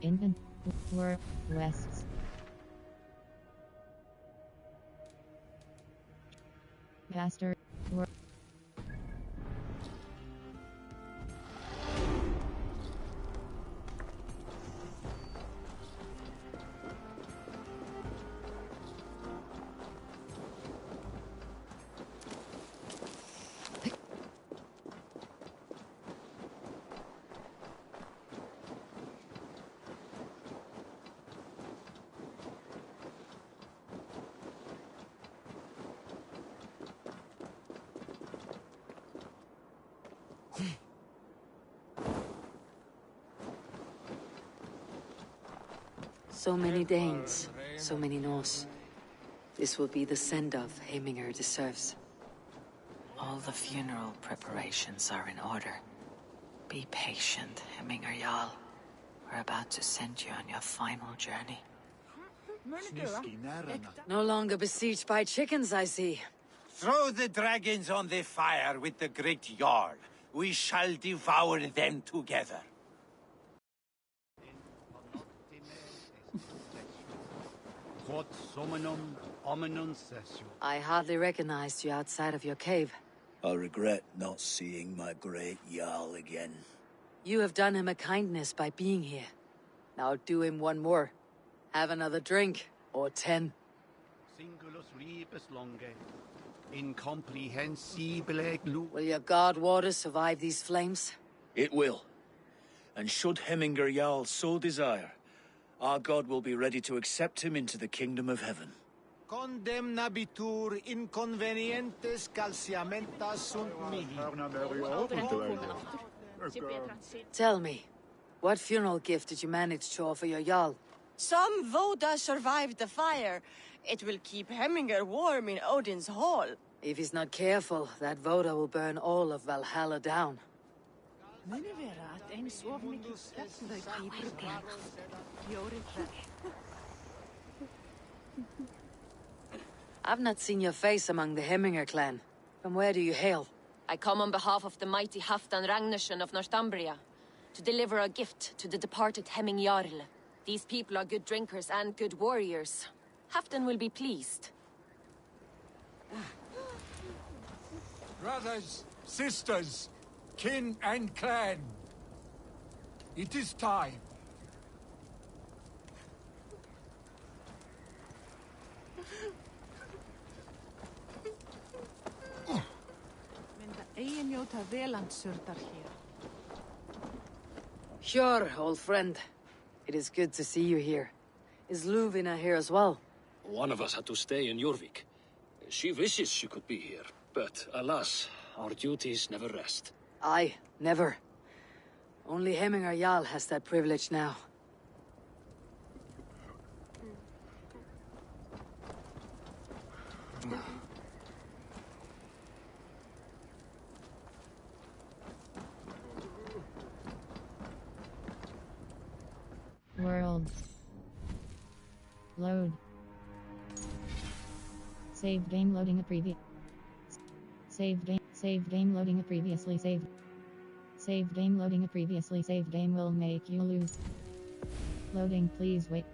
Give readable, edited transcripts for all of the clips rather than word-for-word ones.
Inventory Wests. Master. So many Danes, so many Norse. This will be the send-off Heiminger deserves. All the funeral preparations are in order. Be patient, Heiminger Jarl. We're about to send you on your final journey. No longer besieged by chickens, I see. Throw the dragons on the fire with the great Jarl. We shall devour them together. I hardly recognized you outside of your cave. I regret not seeing my great Jarl again. You have done him a kindness by being here. Now do him one more. Have another drink, or 10. Will your god water survive these flames? It will. And should Heiminger Jarl so desire, our god will be ready to accept him into the kingdom of heaven. Condemnabitur inconvenientes calciamentas sunt mihi. Tell me, what funeral gift did you manage to offer your Jarl? Some Voda survived the fire. It will keep Hemminger warm in Odin's hall. If he's not careful, that Voda will burn all of Valhalla down. I've not seen your face among the Hemminger clan. From where do you hail? I come on behalf of the mighty Halfdan Ragnarsson of Northumbria, to deliver a gift to the departed Hemming Jarl. These people are good drinkers and good warriors. Halfdan will be pleased. Brothers, sisters, kin and clan. It is time. Sure, old friend. It is good to see you here. Is Luvina here as well? One of us had to stay in Jorvik. She wishes she could be here, but alas, our duties never rest. Aye, never. Only Hemminger Jarl has that privilege now. World. Load. Save game loading a previous. Save game loading a previously saved. Save game loading a previously saved game will make you lose. Loading, please wait.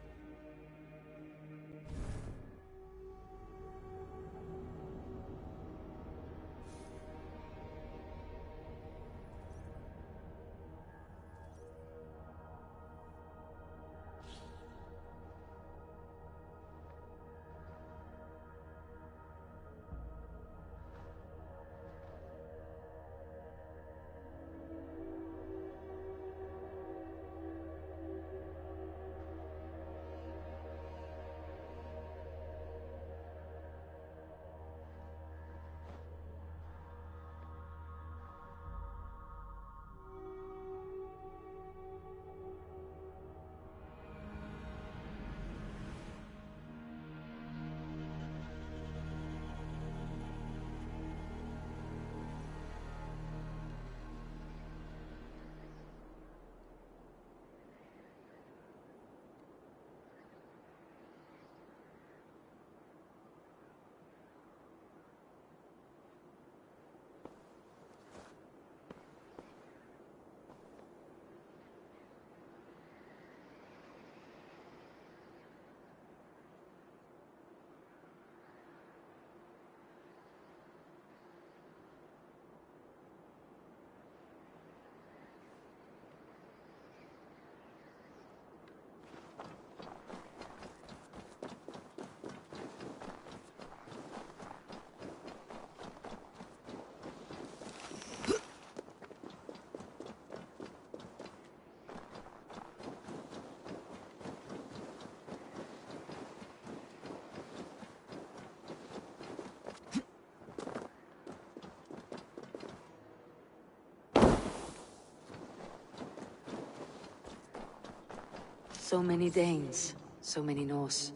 So many Danes, so many Norse.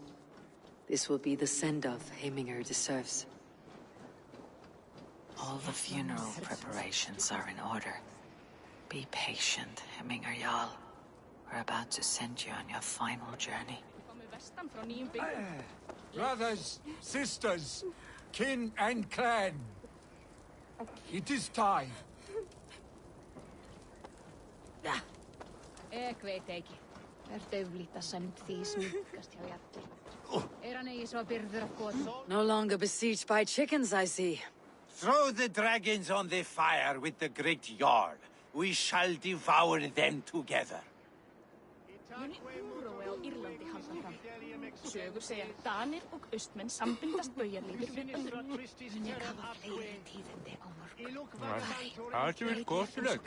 This will be the send-off Heiminger deserves. All the funeral preparations are in order. Be patient, Heiminger Jarl. We're about to send you on your final journey. Brothers, sisters, kin and clan. It is time. Ek weet ekki. Dauflíta sæmt því snuggast hjá jafnvel. Hann eigi svo byrður af gotum. No longer besieged by chickens, I see. Throw the dragons on the fire with the great Jarl. We shall devour them together. Muni úrrói á Írlandi halda fram. Sögur segja Danir og Austmenn sambindast baujarlífur við öðrum. Muni hafa fleiri tíðindi á morgun. Það er gottilegt.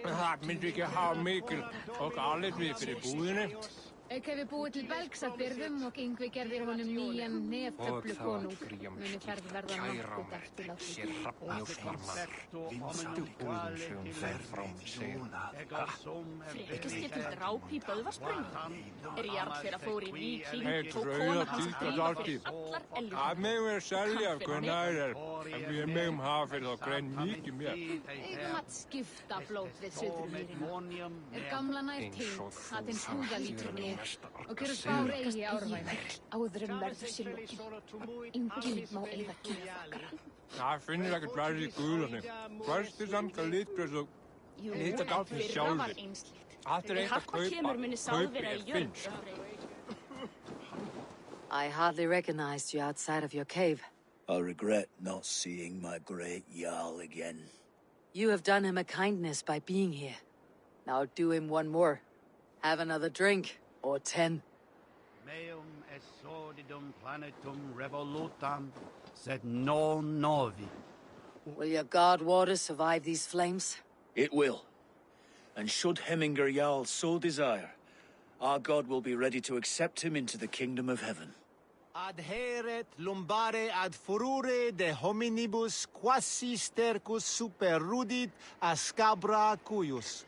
Það myndi ekki hafa mikil og alveg fyrir búðinni. Auk hefur búið til belgs að byrðum og Yngvi gerðir honum nýjan neftöflu konung. Muni ferð verða nokkuð eftir á því. Hrafnjósnarmaður, vinstu búðin sem fer fram segir. Frekast ég til dráp í Böðvarsbrunni. Jarl þeirra fór í víking, tók kona hans drífa fyrir allar elgur. Það megum við selja hvenær en við megum hafa fyrir þá grein mikið mér. Eigum að skipta blót við Suðurmýrina. Gamla nær tegund, það þinn húðalítur nú. Og gerur spár eigi árvæðar. Áður en verður sér lókin. Enginn má eiga kynfakara. Það finnir ekkert verið í guðunni. Hversti samt að litbröðs og lita gáttni sjálfur. Allt eitt að kaupi finnst. I hardly recognized you outside of your cave. I regret not seeing my great Jarl again. You have done him a kindness by being here. Now do him one more. Have another drink. Or 10. Meum est sordidum planetum revolutam, sed non novi. Will your god water survive these flames? It will. And should Heiminger Jarl so desire, our god will be ready to accept him into the kingdom of heaven. Adheret lumbare ad furore de hominibus quasi stercus super rudit a scabra cuius.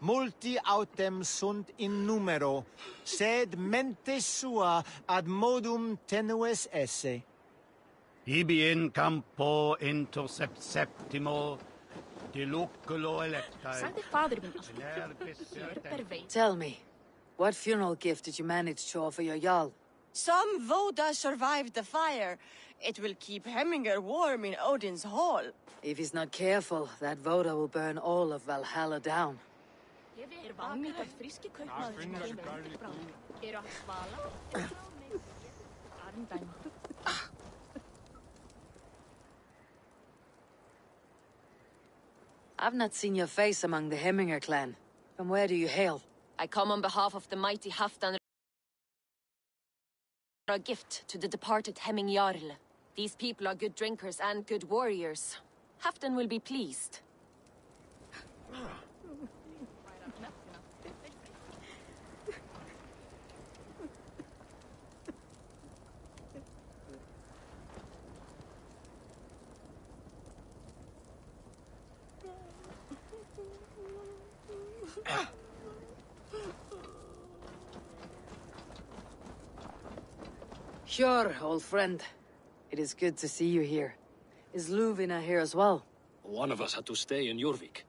Multi autem sunt in numero, sed mente sua ad modum tenues esse. Ibi in campo intercept septimo, diluculo electae. Sagði fadir minn alltaf. Tell me, what funeral gift did you manage to offer your Jarl? Some Voda survived the fire. It will keep Hemminger warm in Odin's hall. If he's not careful, that Voda will burn all of Valhalla down. Vannýtað fríski kaupmaður sem kemur bráðum. Að svala. Arndæma. I've not seen your face among the Hemminger clan. From where do you hail? I come on behalf of the mighty Halfdan. A gift to the departed Hemming Jarl. These people are good drinkers and good warriors. Halfdan will be pleased. Sure, old friend. It is good to see you here. Is Luvina here as well? One of us had to stay in Jorvik.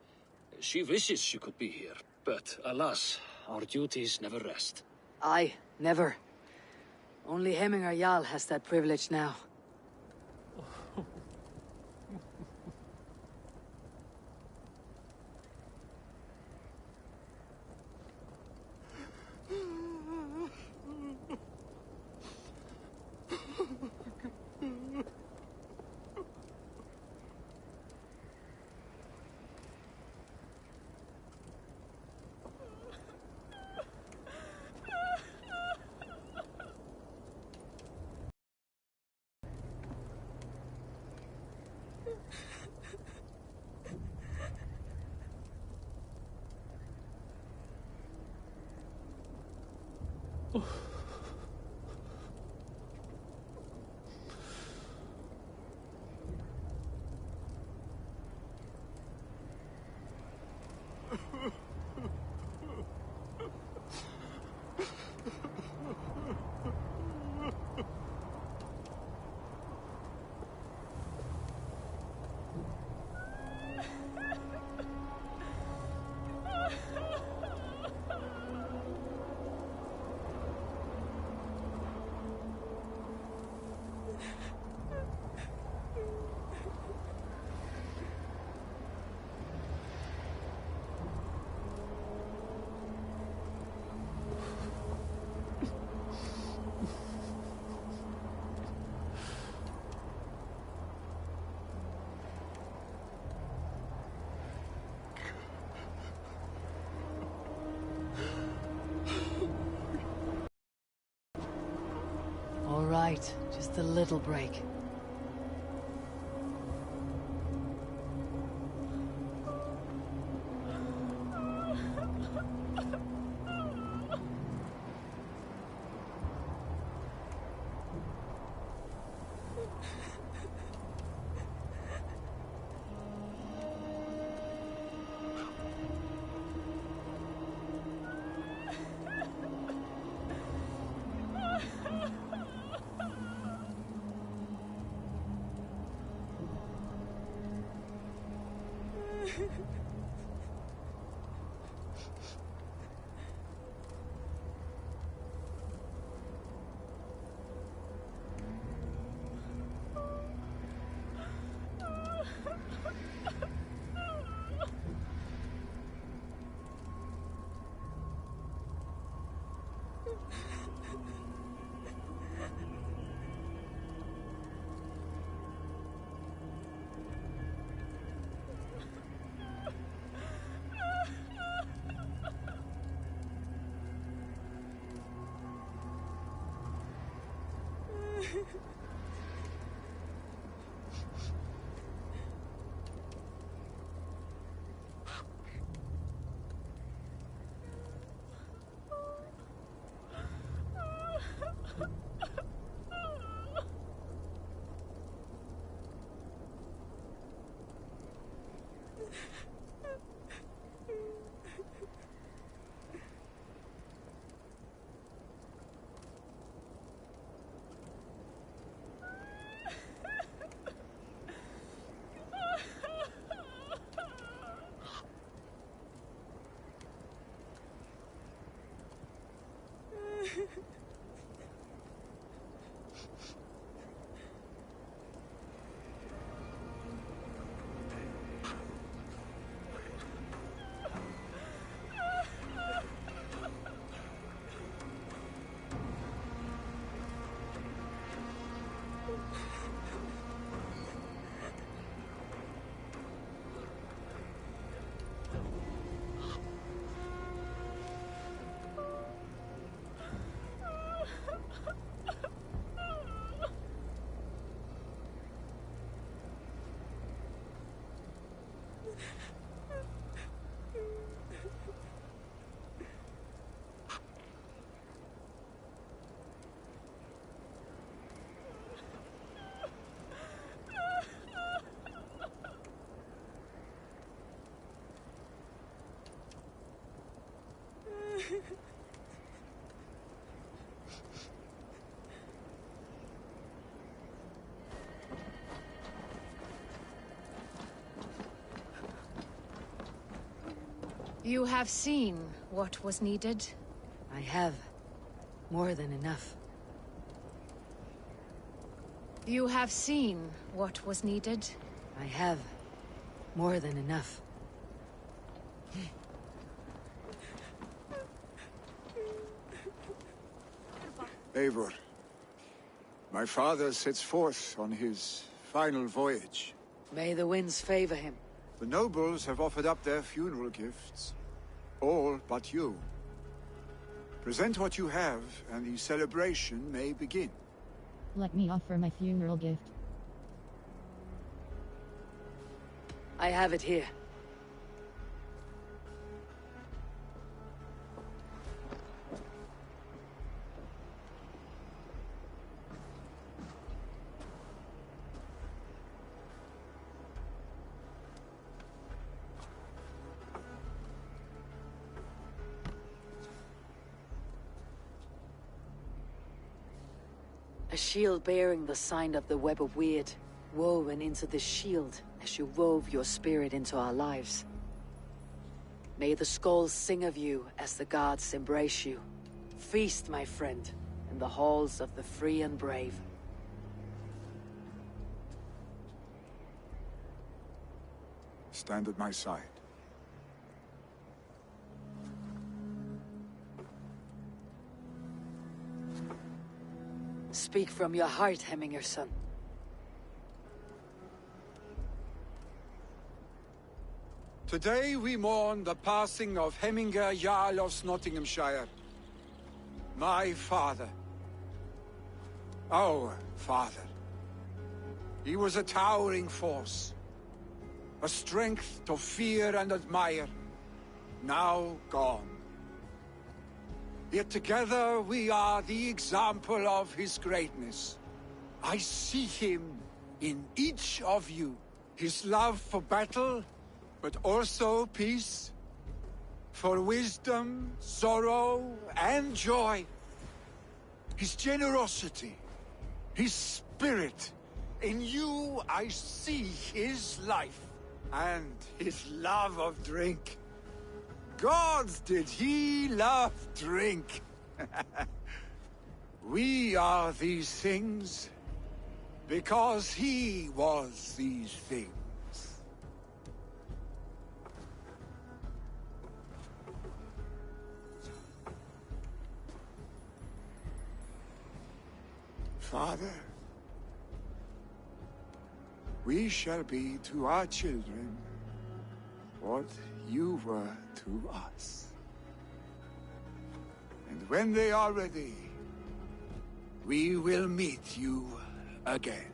She wishes she could be here, but alas, our duties never rest. Aye, never. Only Hemminger Jarl has that privilege now. Just a little break. You have seen what was needed? I have. More than enough. You have seen what was needed? I have. More than enough. Eivor, my father sets forth on his final voyage. May the winds favor him. The nobles have offered up their funeral gifts. All but you. Present what you have, and the celebration may begin. Let me offer my funeral gift. I have it here. A shield bearing the sign of the Web of Weird, woven into the shield as you wove your spirit into our lives. May the skulls sing of you as the gods embrace you. Feast, my friend, in the halls of the free and brave. Stand at my side. Speak from your heart, Hemminger, son. Today we mourn the passing of Hemminger Jarl of Nottinghamshire. My father. Our father. He was a towering force. A strength to fear and admire. Now gone. Yet together we are the example of his greatness. I see him in each of you. His love for battle, but also peace. For wisdom, sorrow, and joy. His generosity, his spirit. In you I see his life, and his love of drink. Gods, did he love drink! We are these things because he was these things. Father, we shall be to our children what you were to us. And when they are ready, we will meet you again.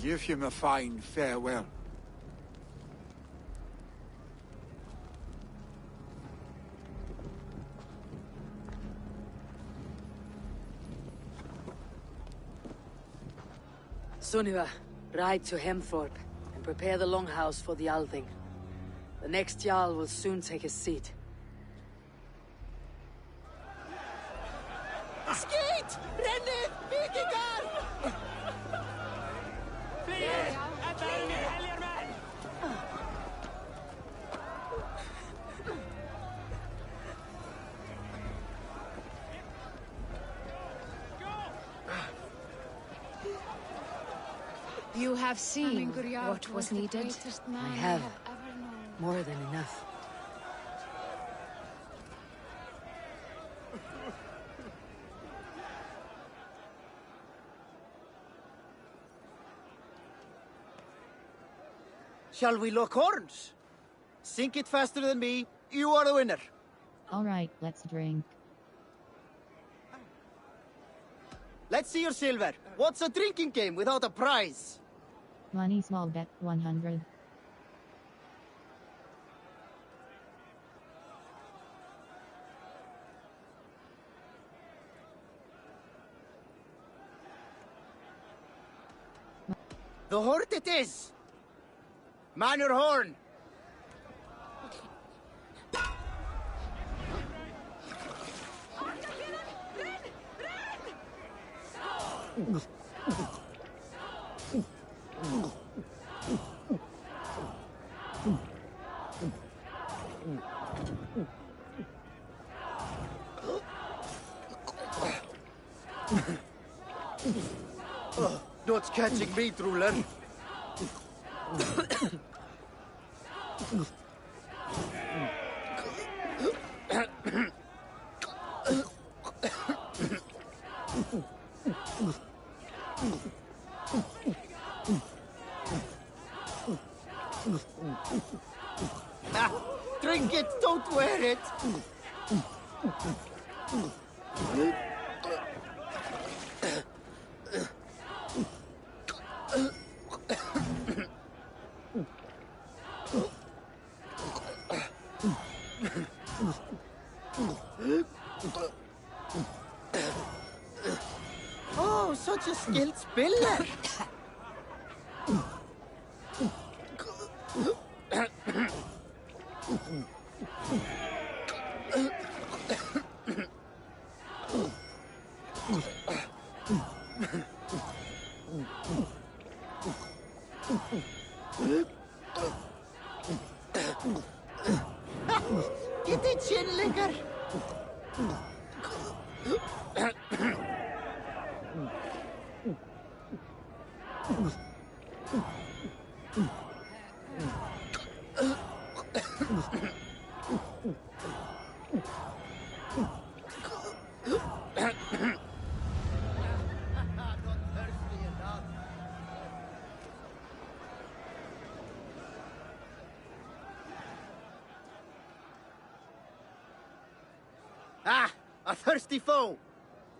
Give him a fine farewell. Sunniva, ride to Hemthorpe and prepare the Longhouse for the Althing. The next Jarl will soon take his seat. Skeet! Renne! Vikingar! You have seen what was needed. I have. More than enough. Shall we lock horns? Sink it faster than me. You are the winner. All right, let's drink. Let's see your silver. What's a drinking game without a prize? Money small bet, 100. The hort it is! Man your horn! Not catching me, Truller. Drink it, don't wear it. Oh, such a skilled spiller. Get it, chin liquor! Ah, a thirsty foe!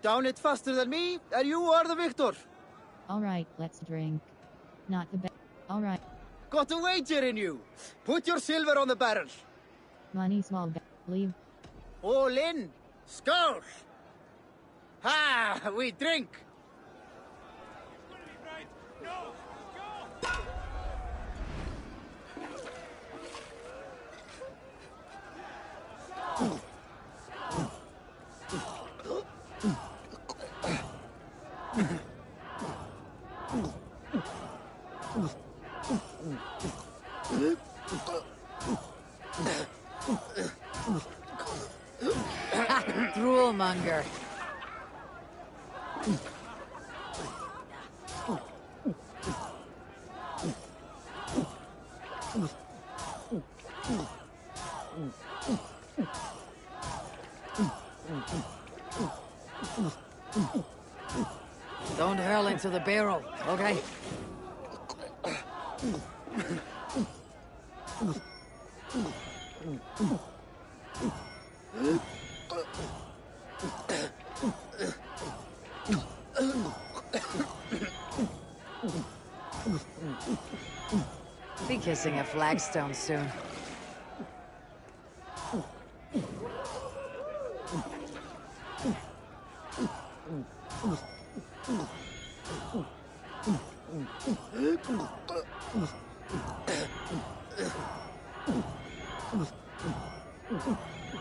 Down it faster than me, and you are the victor! Alright, let's drink. Not the best. Alright. Got a wager in you! Put your silver on the barrel! Money small bet. Leave. All in! Skull! Ha! We drink! Droolmonger. Don't hurl into the barrel, okay? Be kissing a flagstone soon.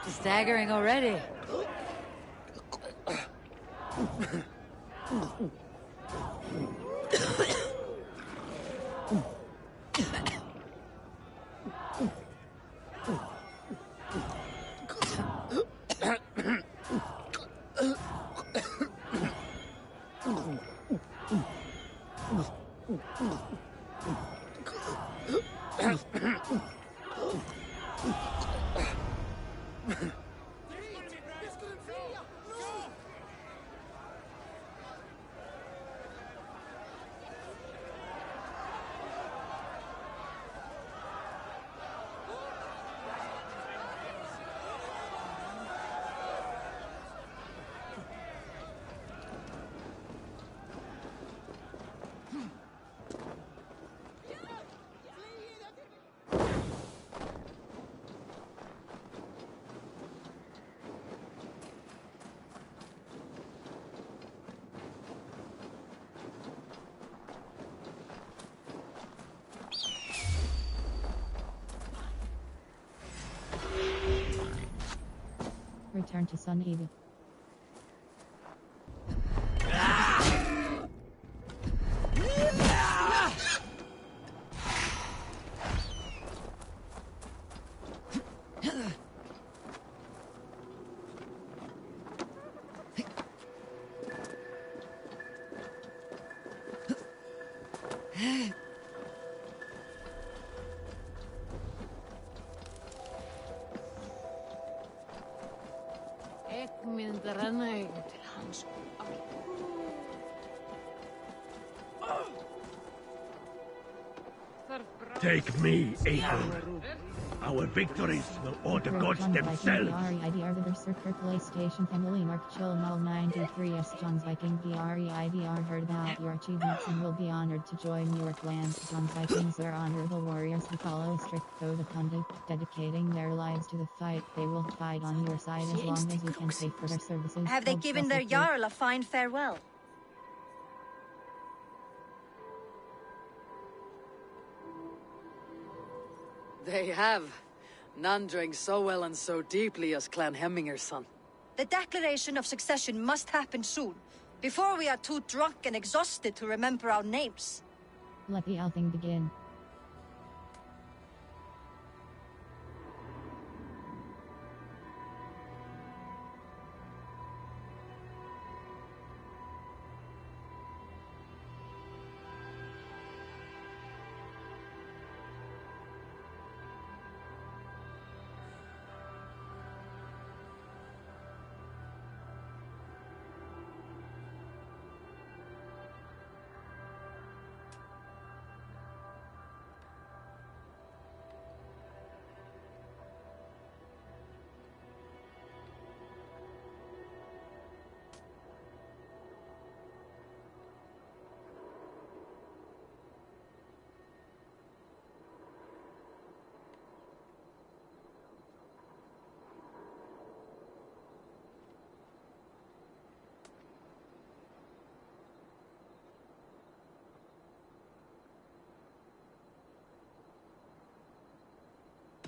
Staggering already. Return to Sun Eva. Take me, April. Our victories will order gods themselves. IDR the Berserker PlayStation Family Mark Chill Null 93S John's Viking IDR heard about your achievements and will be honored to join your clan. John's Vikings are honorable warriors who follow a strict code of conduct, dedicating their lives to the fight. They will fight on your side as long as you can pay for their services. Have they given their Jarl a fine farewell? They have. None drank so well and so deeply as Clan Hemminger's son. The declaration of succession must happen soon, before we are too drunk and exhausted to remember our names. Let the outing begin.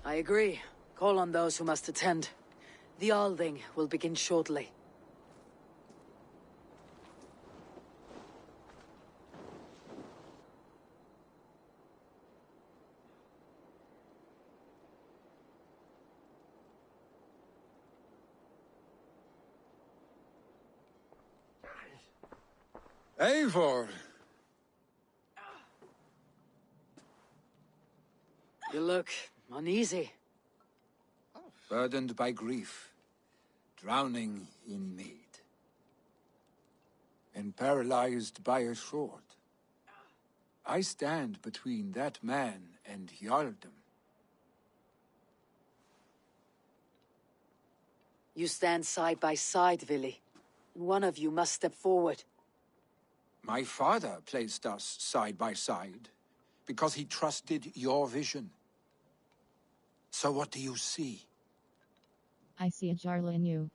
I agree. Call on those who must attend. The Alding will begin shortly. Eivor! You look uneasy. Burdened by grief, drowning in mead, and paralyzed by a sword. I stand between that man and Jarldom. You stand side by side, Vili. One of you must step forward. My father placed us side by side, because he trusted your vision. So what do you see? I see a Jarl in you.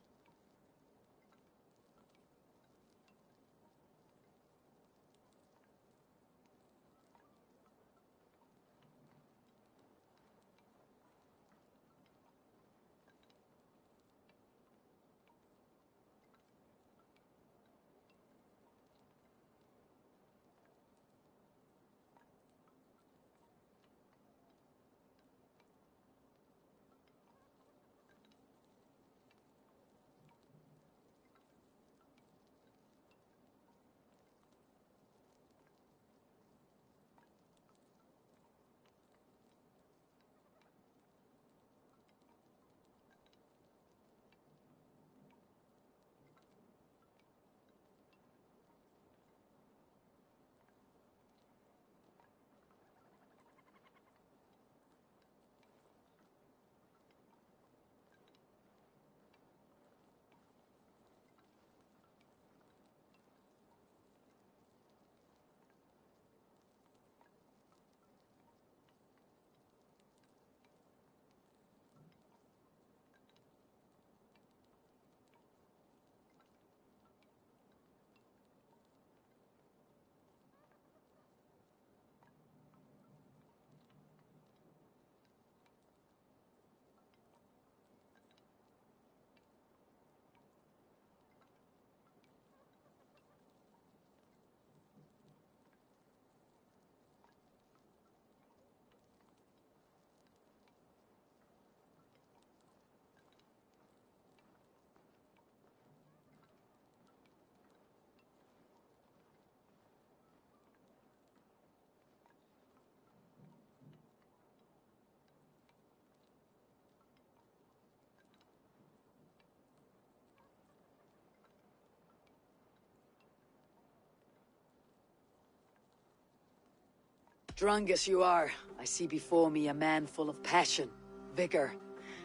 Drunk as you are, I see before me a man full of passion, vigor,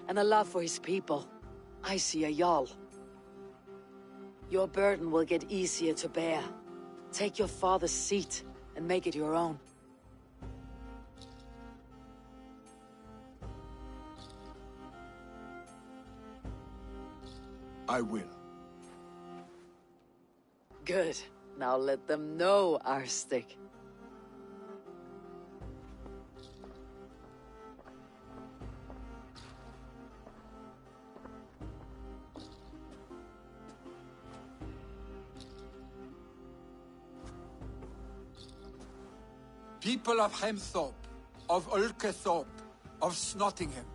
and a love for his people. I see a Jarl. Your burden will get easier to bear. Take your father's seat and make it your own. I will. Good. Now let them know our stick. People of Hemthorpe, of Ulkethorpe, of Snottingham.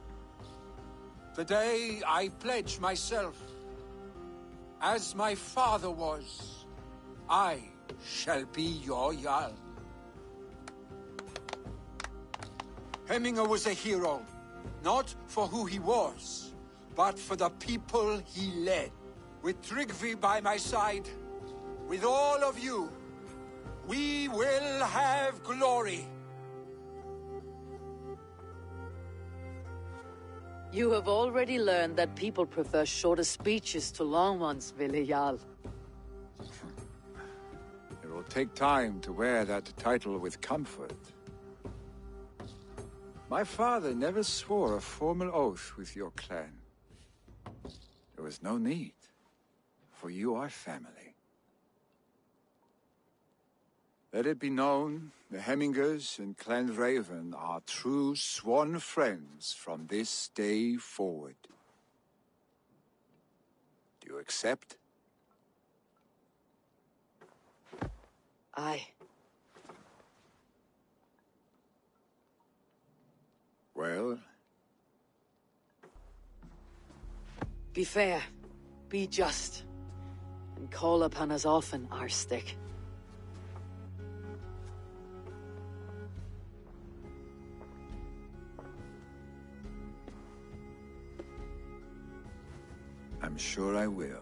Today I pledge myself. As my father was, I shall be your Jarl. Hemminger was a hero, not for who he was, but for the people he led. With Tryggvi by my side, with all of you, we will have glory. You have already learned that people prefer shorter speeches to long ones, Vili Jarl. It will take time to wear that title with comfort. My father never swore a formal oath with your clan. There was no need, for you are family. Let it be known, the Hemmingers and Clan Raven are true sworn friends from this day forward. Do you accept? Aye. Well? Be fair, be just, and call upon us often, Arstick. I'm sure I will.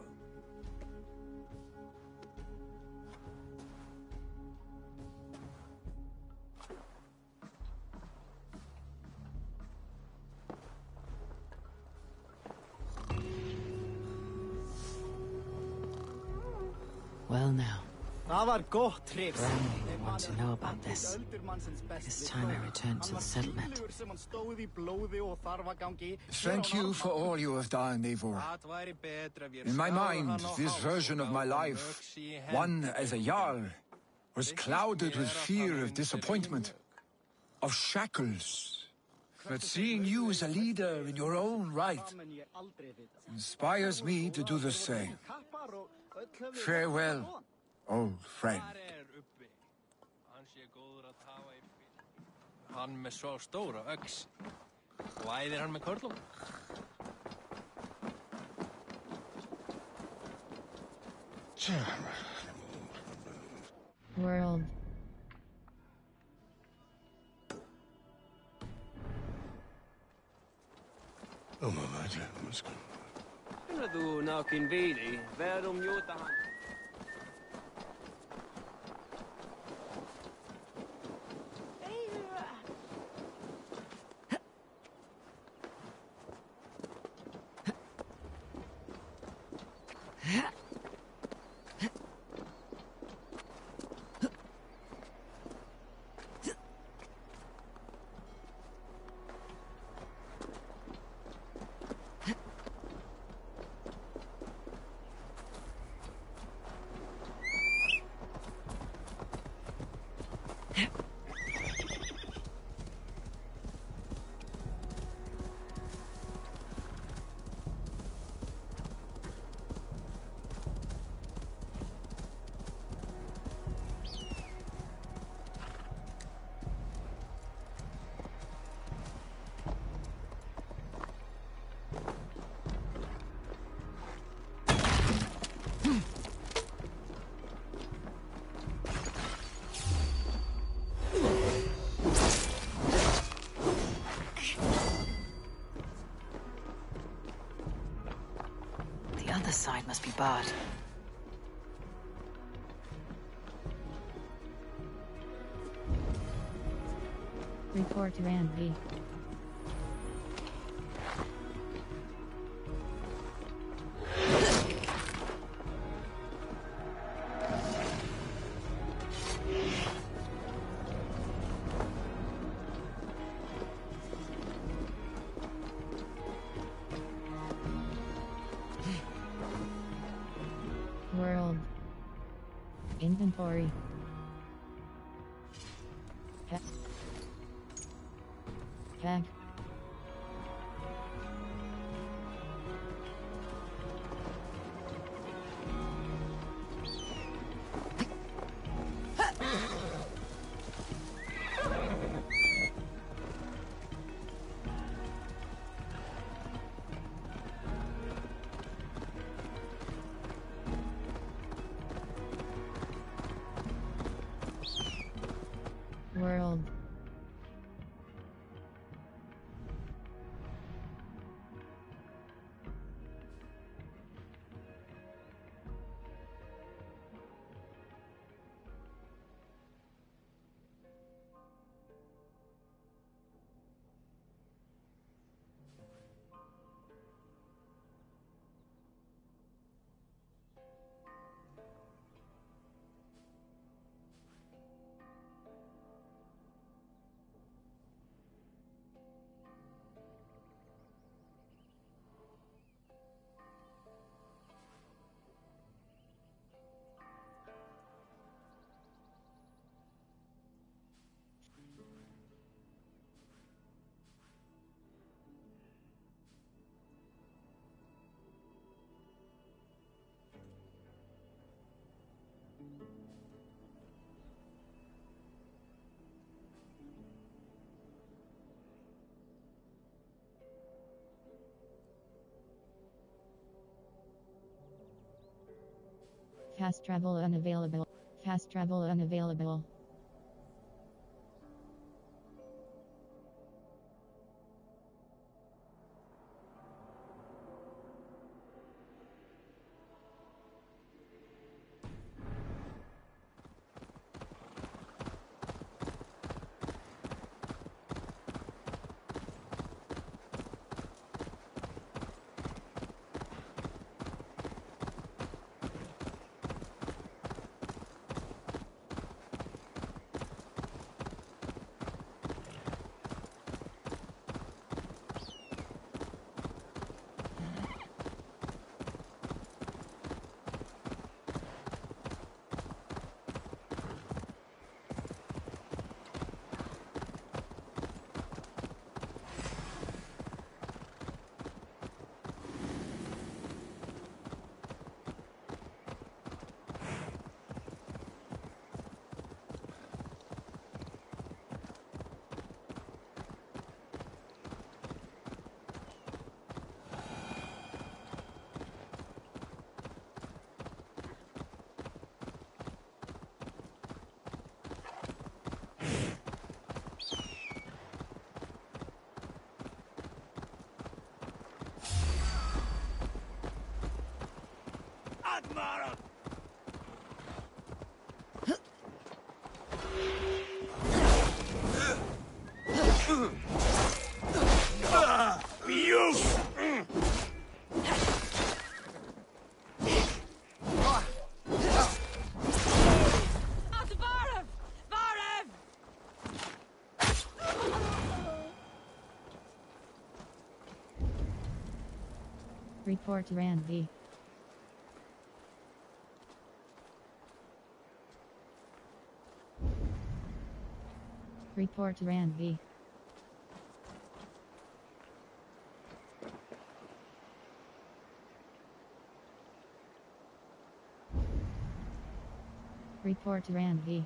Well now. Það var gott trip. Brandy want to know about this. It is time I return to the settlement. Thank you for all you have done, Eivor. In my mind, this version of my life, one as a Jarl, was clouded with fear of disappointment, of shackles. But seeing you as a leader in your own right inspires me to do the same. Farewell, old friend. Hann með svo stóra öx. Og æðir hann með körlum. World. Oh, my God. Kunnen du nou geen weten waarom je te hand? The other side must be barred. Report to Andy. World. Inventory. Pack. World. Fast travel unavailable. Fast travel unavailable. Admiral! You! Report Ranvi. Report Ranvi. Report Ranvi.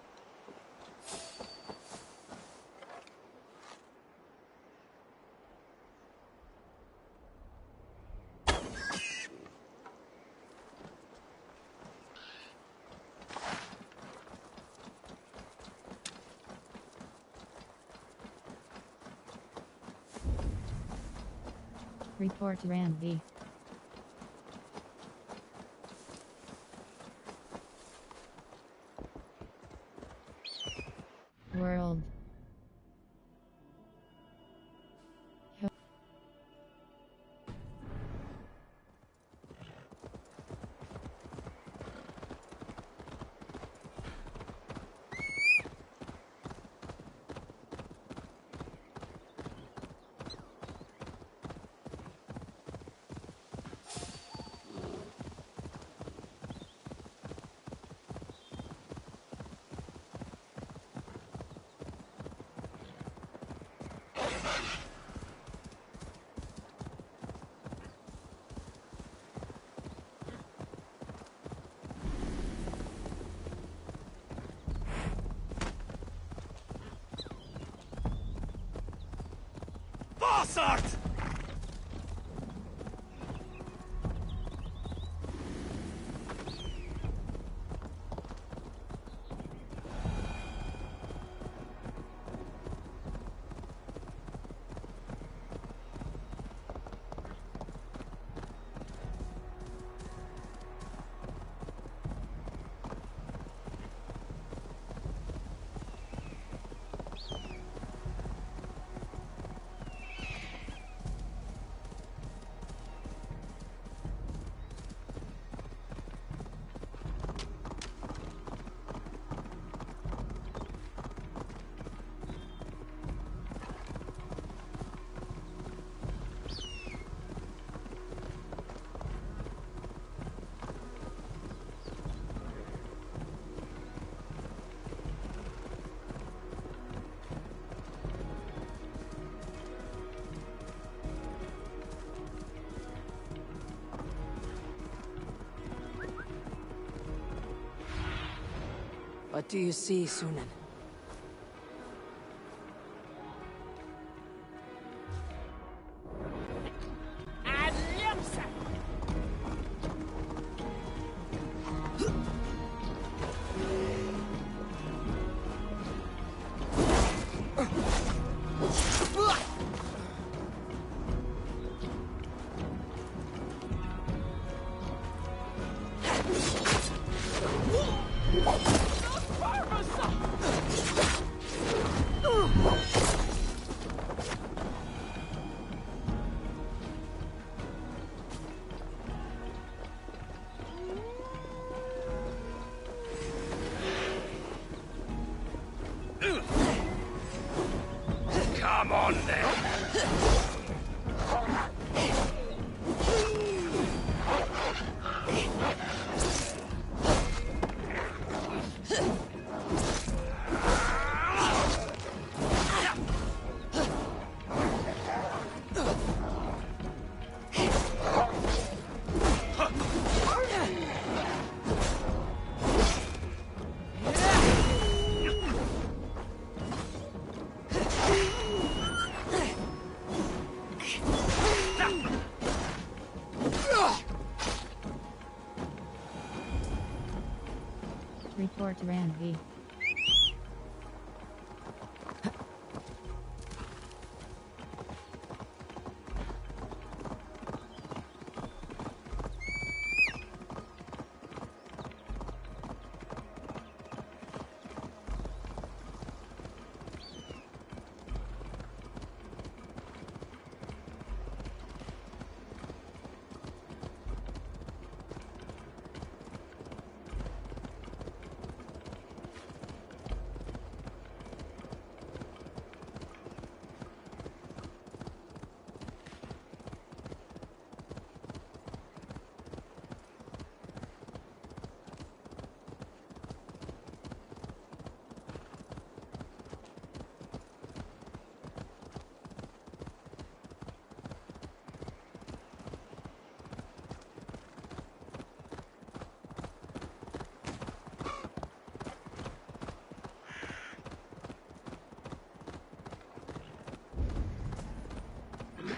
Report Ranvi. World. Bastard! What do you see, Sunan? Come on then. Report to Ranvi.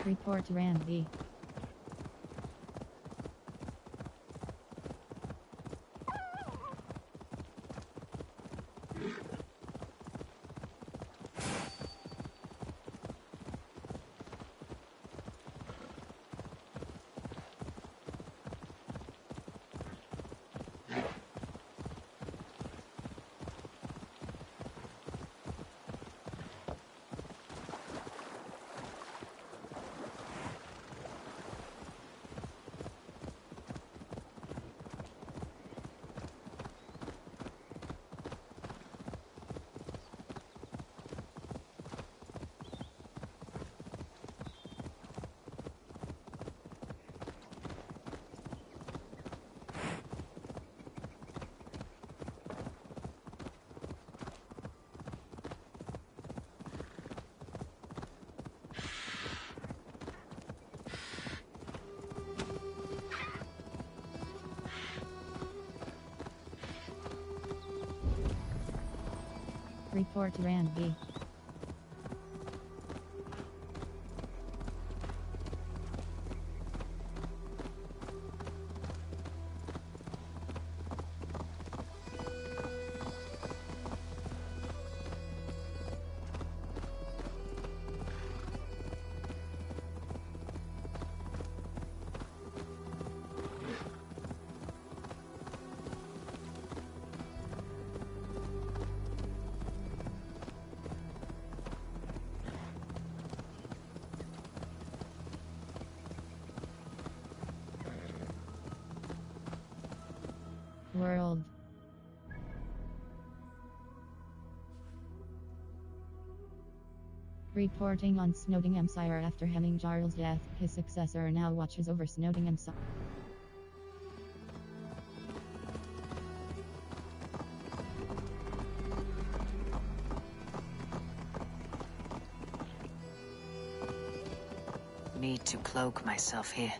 Report to Ranvi. Report to Ranvi. World. Reporting on Snowdinghamshire after Hemming Jarl's death, his successor now watches over Snowdinghamshire. Need to cloak myself here.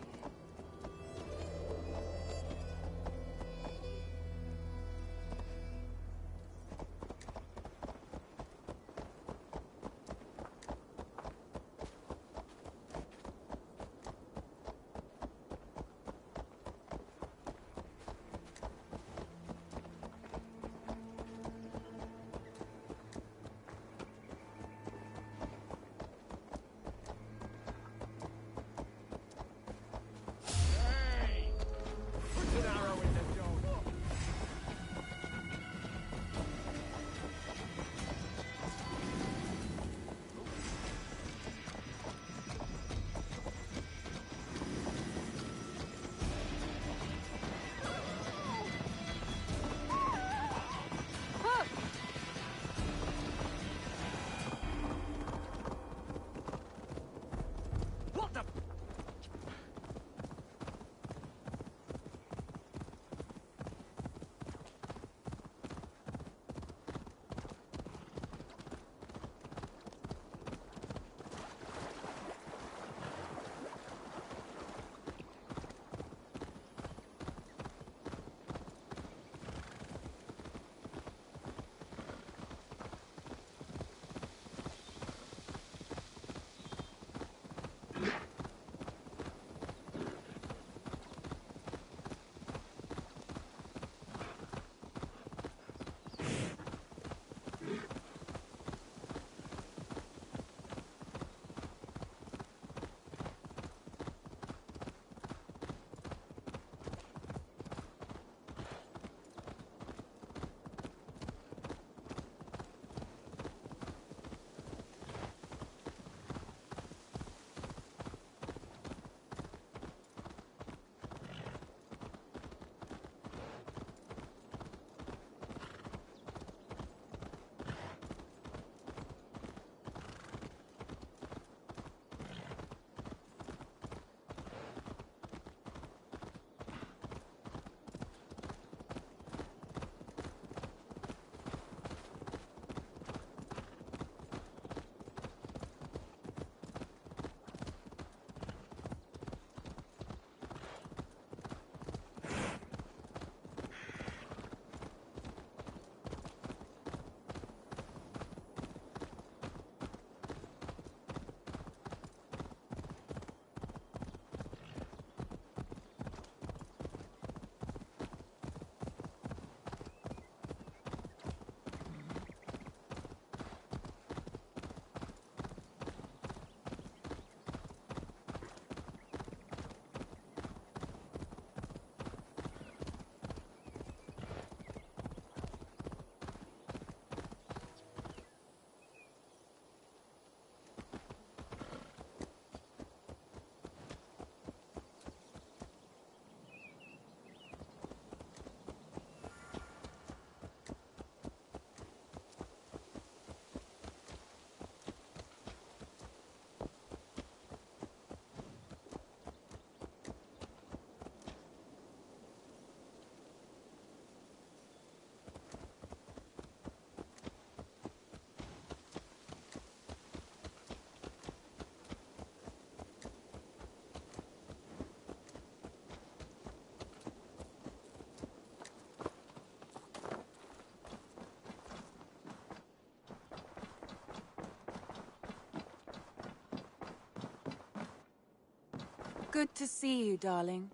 Good to see you, darling.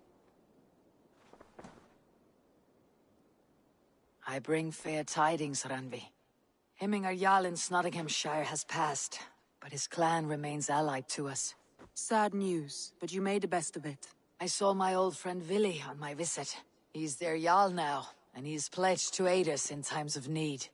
I bring fair tidings, Randvi. Hemminger Jarl in Nottinghamshire has passed, but his clan remains allied to us. Sad news, but you made the best of it. I saw my old friend Vili on my visit. He's their Jarl now, and he's pledged to aid us in times of need.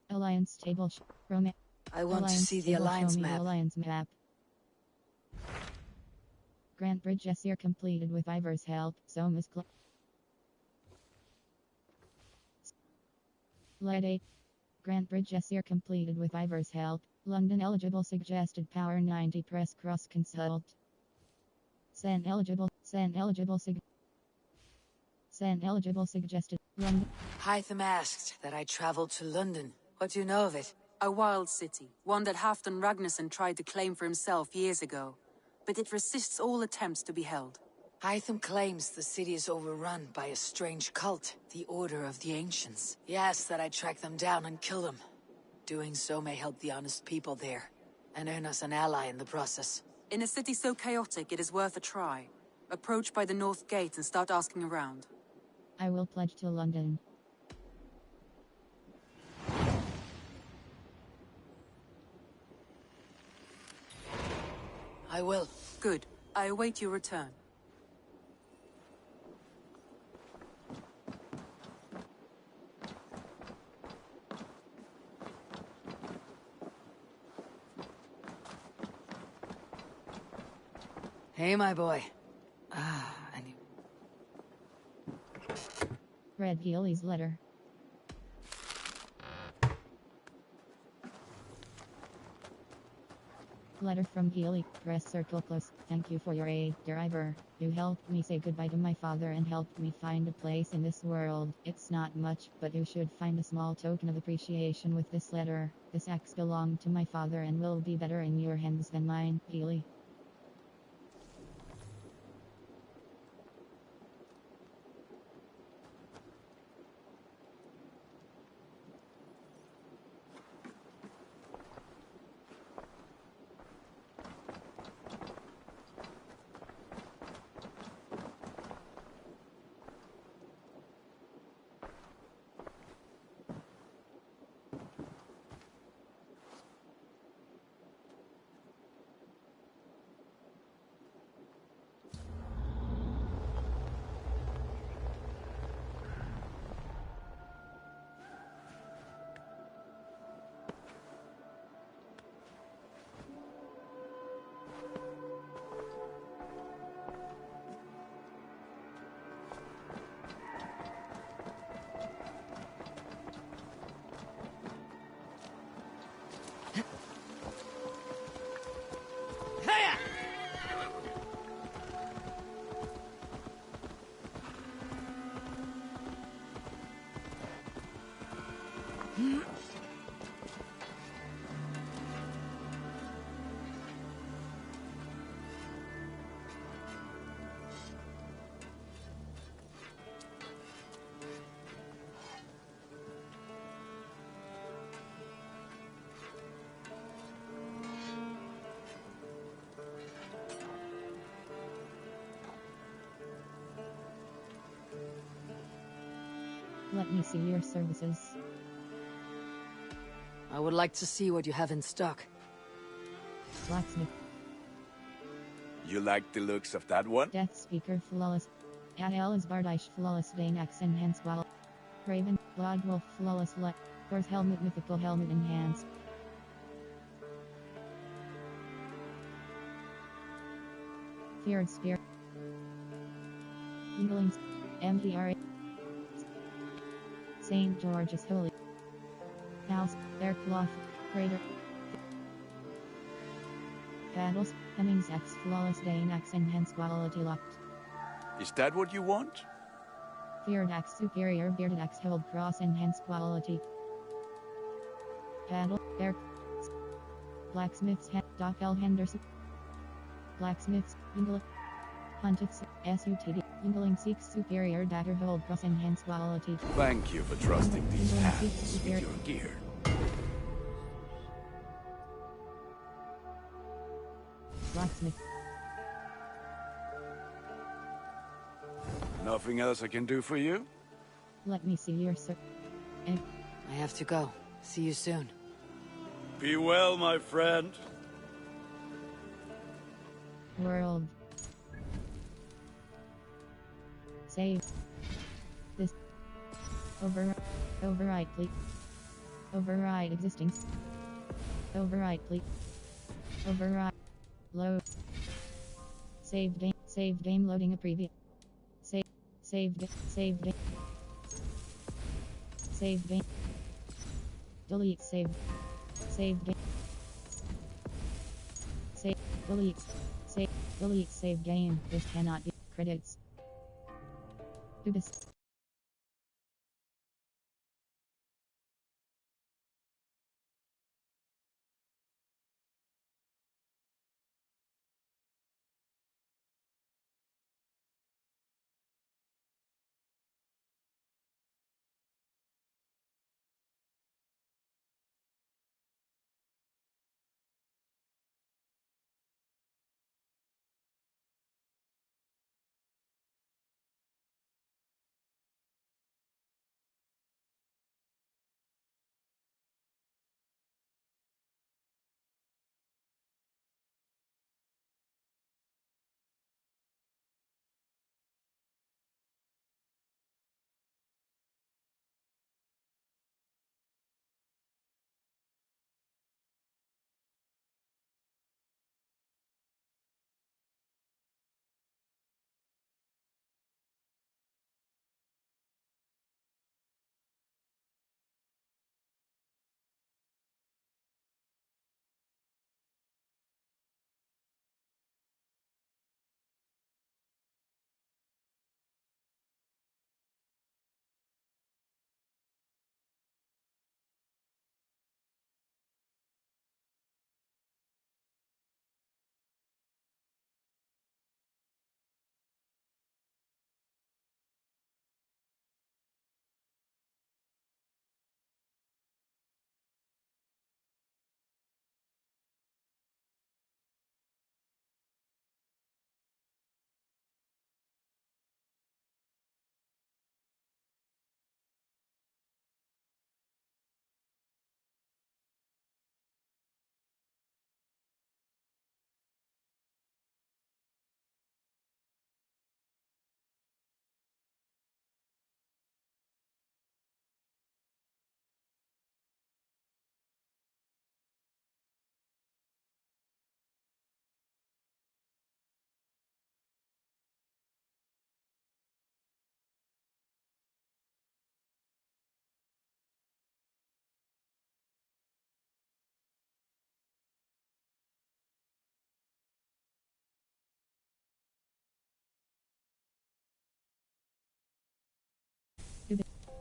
Alliance table. I want to see the Alliance map. Alliance map. Grant Bridge Essir completed with Ivor's help. Soma's Led 8. Grant Bridge Essir completed with Ivor's help. London eligible suggested power 90 press cross consult. Sen eligible suggested London. Hytham asked that I travel to London. What do you know of it? A wild city, one that Halfdan Ragnarsson tried to claim for himself years ago, but it resists all attempts to be held. Hytham claims the city is overrun by a strange cult, the Order of the Ancients. He asks that I track them down and kill them. Doing so may help the honest people there, and earn us an ally in the process. In a city so chaotic, it is worth a try. Approach by the North Gate and start asking around. I will pledge to London. I will. Good. I await your return. Hey, my boy. Read Healy's letter. Letter from Healy. Press circle close. Thank you for your aid, dear Ivor. You helped me say goodbye to my father and helped me find a place in this world. It's not much, but you should find a small token of appreciation with this letter. This axe belonged to my father and will be better in your hands than mine, Healy. Let me see your services. I would like to see what you have in stock. Blacksmith. You like the looks of that one? Death Speaker Flawless. Adel is Bardish Flawless Vanex Enhanced Wall. Raven, Blood Wolf Flawless Light. Thor's Helmet Mythical Helmet Enhanced. Feared Spear. Inglings. MDRA. St. George's Holy House, Bear Cloth, Crater Paddles, Hemmings X Flawless Dane X Enhanced Quality Locked. Is that what you want? Feared X Superior Bearded X Hold Cross Enhanced Quality. Paddle, Bear Blacksmith's Head, Doc L. Henderson. Blacksmiths, Yingling. Hunted, SUTD. Yingling seeks superior dagger hold cross enhanced quality. Thank you for trusting these Yingling hands seeks with superior. your gear. Blacksmith. Nothing else I can do for you? Let me see your sir. I have to go. See you soon. Be well, my friend. World. Save. This. Override, please. Override existing. Override, please. Override. Load. Save game. Save game loading a preview. Save game. Save game. Delete save. Save game. Save. Delete. Save. Delete save game. This cannot be. Credits. Do this.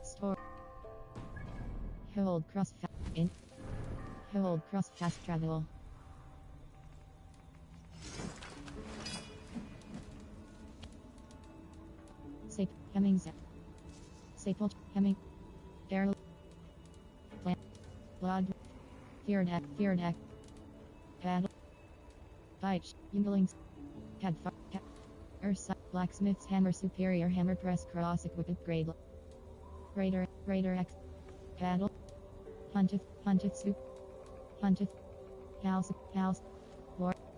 Store. Hold cross in. Hold cross fast travel. Safe Hemming Zap. Saple Hemming. Barrel. Plant. Log. Fear deck. Paddle. Bite. Yinglings. Pad. Ursa. Blacksmith's hammer. Superior hammer press cross equipped grade. Raider X. Paddle. Hunted soup. Hunted. House.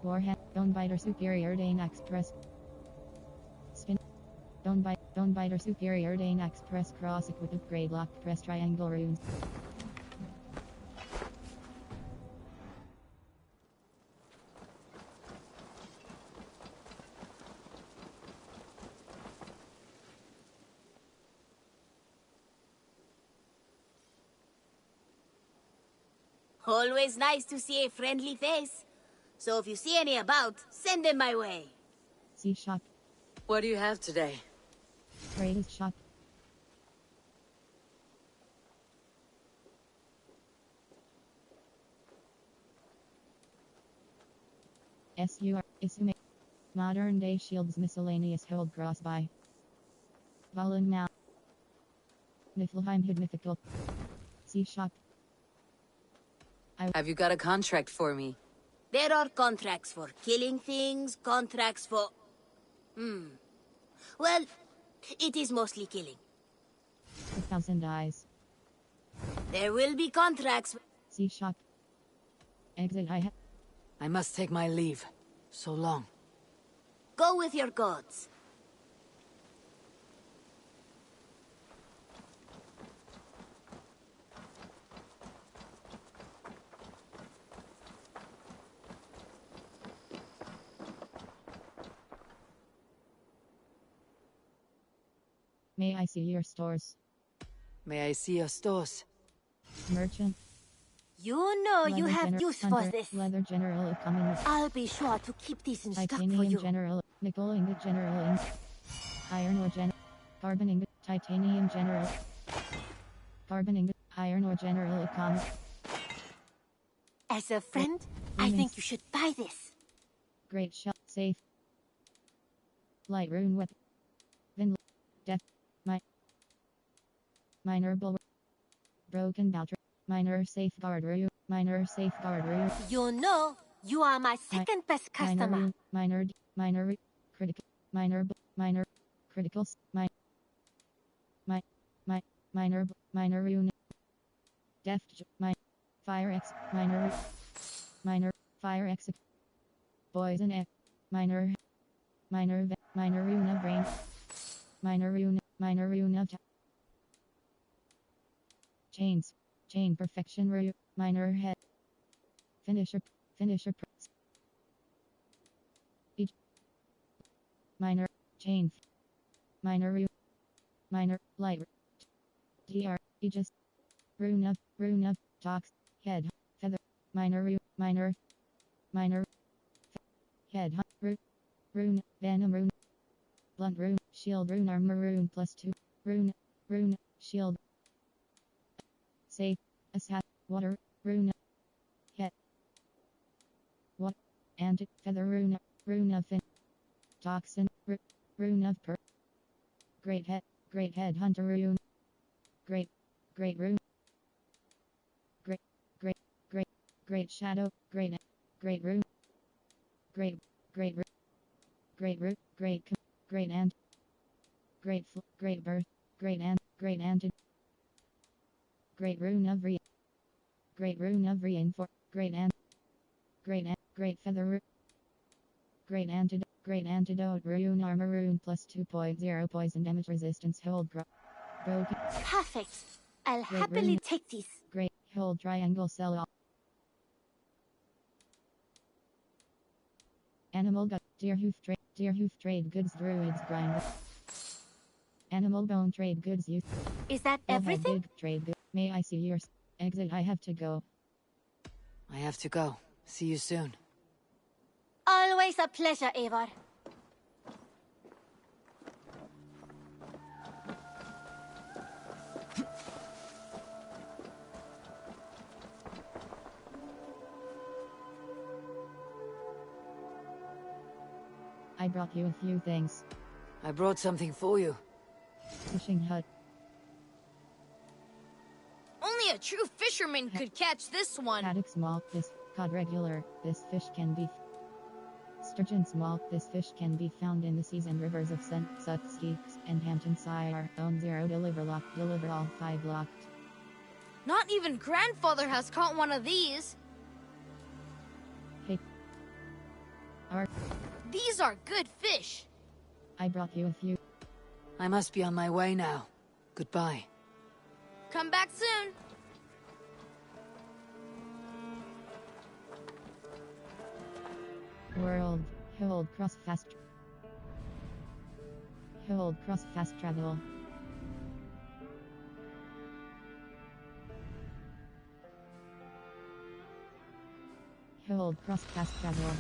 Warhead. Bone biter superior Dane Express. Spin. Bone biter superior Dane Express cross equipped grade lock press triangle runes. Always nice to see a friendly face. So if you see any about, send them my way. See shop. What do you have today? Greatest shop. SUR. Isume. Modern day shields miscellaneous hold crossby. Valen now. Niflheim hid mythical. Sea shop. Have you got a contract for me? There are contracts for killing things, contracts for... Well, it is mostly killing. 1,000 eyes. There will be contracts... Sea shop. Exit I must take my leave. So long. Go with your gods. May I see your stores? May I see your stores? Merchant. You know you have use for this. Leather General Economy. I'll be sure to keep these in stock for Titanium you. General. Nickel Ingot General Ingot. Iron Ore General. Carbon Ingot. Titanium General. Carbon Ingot. Iron Ore General Economy. As a friend, I think you should buy this. Great shot. Safe. Light rune weapon. Vin. Death. Minor bulwark. Broken Baltra. Minor safeguard room. Minor safeguard room. You know, you are my second best customer. Minor critical. Minor criticals. Minor rune. Deft. Fire X. Minor fire X. Poison X. Minor rune of rain. Minor rune of chains. Chain perfection root. Minor head. Finisher. Each. Minor chain. Minor root. Minor light. Dr. Aegis. Rune of tox. Head. Feather. Minor root. Minor head. Root. Rune. Venom rune. Blunt rune. Shield rune. Armor rune +2. Rune. Shield. Safe. Assat. Water. Rune. Head. What? Antic. Feather rune. Rune of fin. Toxin. Rune of per. Great head hunter rune. Great rune. Great shadow. Great rune. Great root. Great and. Great birth. Great and. Great rune of re. Great rune of reinforce. Great great feather root. Great antidote rune armor rune +2.0 poison damage resistance hold broken. Perfect. I'll happily rune. take this. Great hold triangle cell. Animal gut. Deer hoof trade goods druids grind. Animal bone trade goods youth. Is that everything? Trade goods. May I see yours? Exit. I have to go. I have to go. See you soon. Always a pleasure, Eivor. I brought you a few things. I brought something for you. Fishing hut. Only a true fisherman could catch this one. Haddock small, this cod regular. This fish can be sturgeon small. This fish can be found in the seas and rivers of Sutski and Hamptonshire. Own 0 deliver locked. Deliver all 5 locked. Not even grandfather has caught one of these. Hey. These are good fish. I brought you a few. I must be on my way now. Goodbye. Come back soon. World. Hold cross fast. Hold cross fast travel. Hold cross fast travel.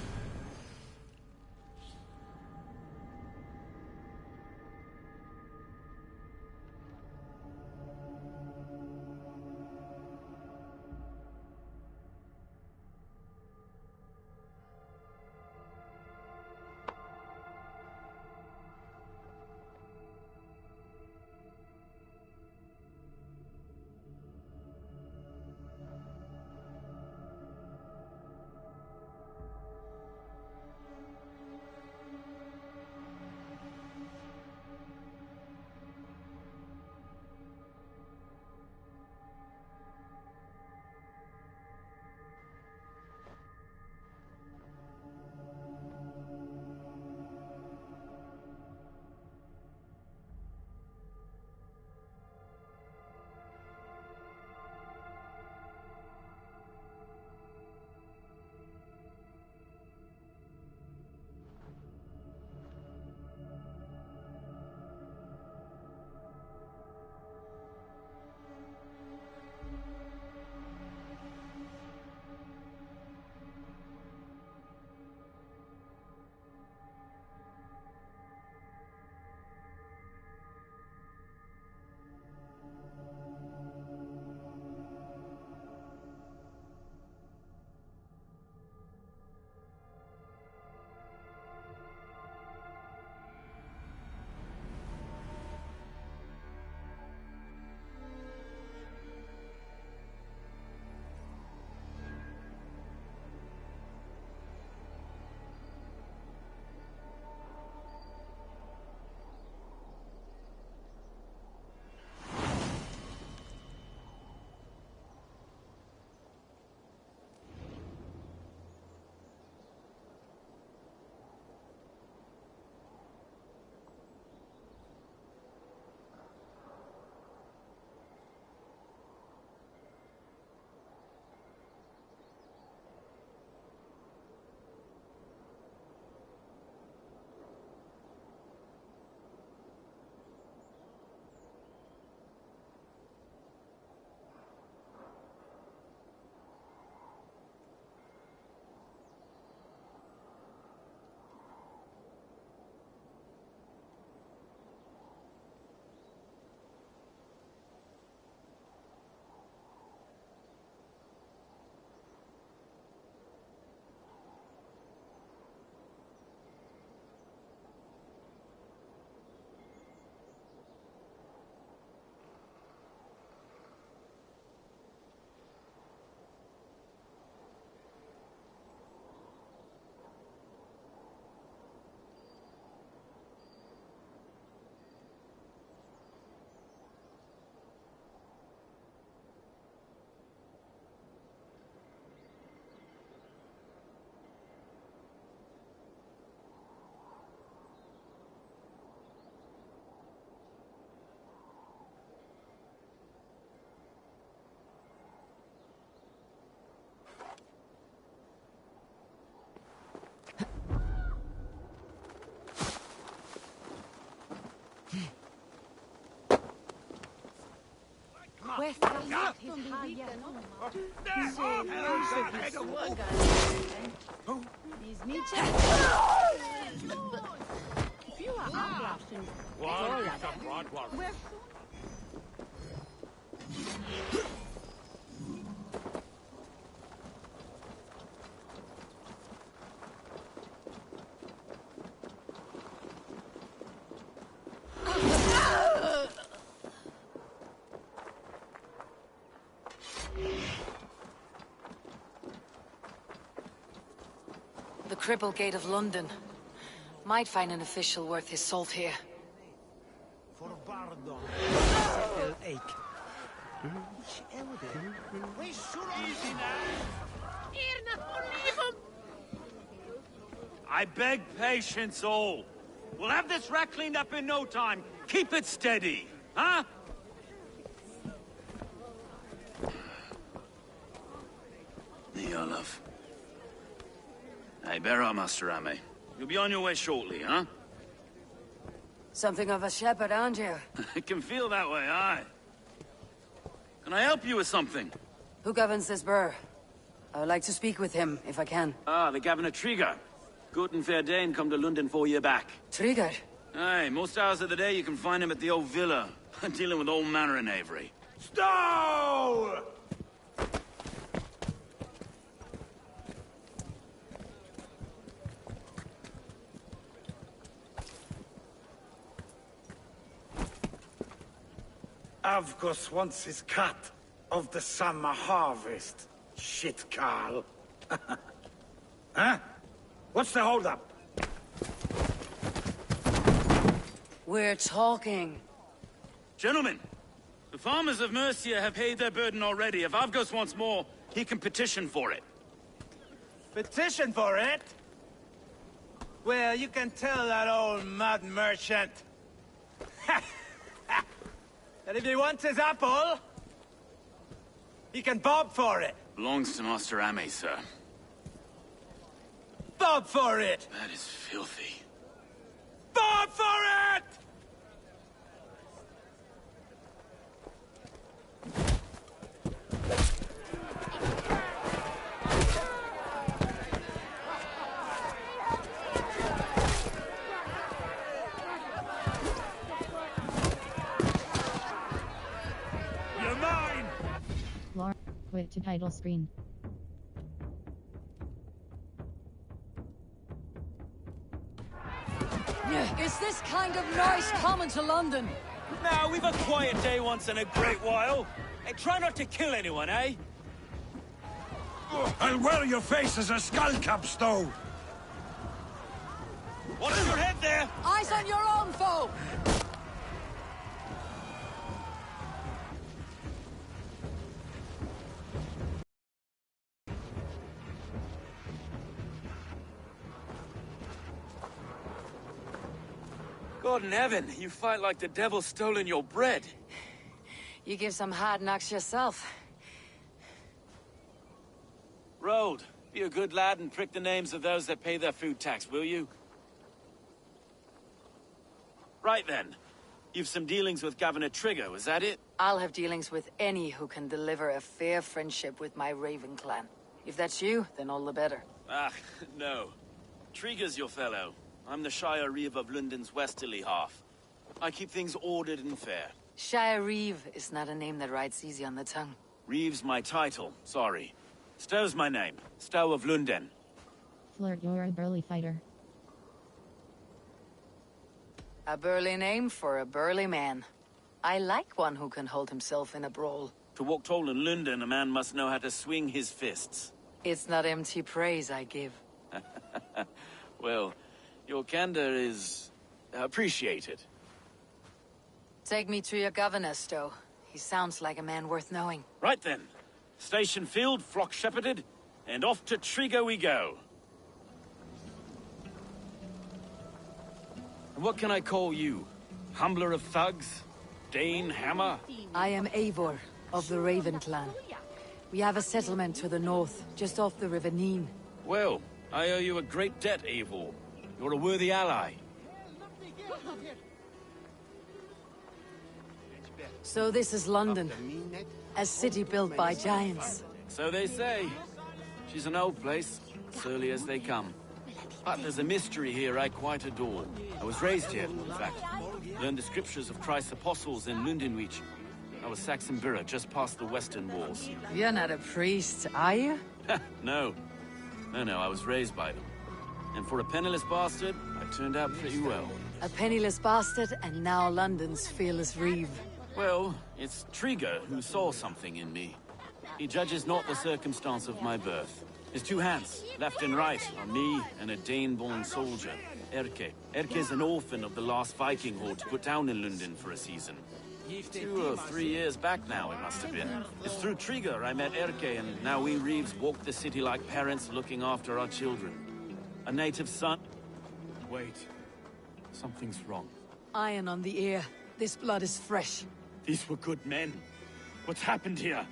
The Cripple Gate of London. Might find an official worth his salt here. I beg patience, all. We'll have this wreck cleaned up in no time. Keep it steady, huh? Your love. Hey, bear up, Master Ame. You'll be on your way shortly, huh? Something of a shepherd, aren't you? It can feel that way, aye. Can I help you with something? Who governs this burr? I would like to speak with him, if I can. Ah, the Governor Trigger. Good and fair Dane come to London 4 year back. Trigger? Aye, most hours of the day you can find him at the old villa, dealing with all manner in Avery. Stow! Avgos wants his cut of the summer harvest. Shit, Carl. Huh? What's the holdup? We're talking. Gentlemen, the farmers of Mercia have paid their burden already. If Avgos wants more, he can petition for it. Petition for it? Well, you can tell that old mud merchant that if he wants his apple, he can bob for it. Belongs to Master Ame, sir. Bob for it! That is filthy. Bob for it! You're mine! Laura, quit to title screen. Is this kind of noise common to London? Now, we've a quiet day once in a great while. Hey, try not to kill anyone, eh? I'll wear your face as a skull cap, Stow. Watch your head there! Eyes on your own foe! God in heaven, you fight like the devil stolen your bread. You give some hard knocks yourself. Road, be a good lad and prick the names of those that pay their food tax, will you? Right then. You've some dealings with Governor Trigger, was that it? I'll have dealings with any who can deliver a fair friendship with my Raven clan. If that's you, then all the better. Ah, no. Trigger's your fellow. I'm the Shire Reeve of London's westerly half. I keep things ordered and fair. Shire Reeve is not a name that rides easy on the tongue. Reeve's my title, sorry. Stow's my name. Stow of London. Flirt, you're a burly fighter. A burly name for a burly man. I like one who can hold himself in a brawl. To walk tall in London, a man must know how to swing his fists. It's not empty praise I give. Well, your candor is appreciated. Take me to your governor, Stow. He sounds like a man worth knowing. Right then. Station filled, flock shepherded, and off to Trigger we go. And what can I call you? Humbler of thugs? Dane Hammer? I am Eivor, of the Raven clan. We have a settlement to the north, just off the River Neen. Well, I owe you a great debt, Eivor. You're a worthy ally. So this is London. A city built by giants. So they say. She's an old place, surly as they come. But there's a mystery here I quite adore. I was raised here, in fact. Learned the scriptures of Christ's apostles in Lundenwich. I was Saxon Borough, just past the western walls. You're not a priest, are you? No. No, I was raised by them. And for a penniless bastard, I turned out pretty well. A penniless bastard, and now London's fearless reeve. Well, it's Trigger who saw something in me. He judges not the circumstance of my birth. His two hands, left and right, on me and a Dane-born soldier, Erke. Erke's an orphan of the last Viking horde put down in London for a season. 2 or 3 years back now, it must have been. It's through Trigger I met Erke, and now we Reeves walk the city like parents looking after our children. A native son... Wait. Something's wrong. Iron on the ear. This blood is fresh. These were good men. What's happened here?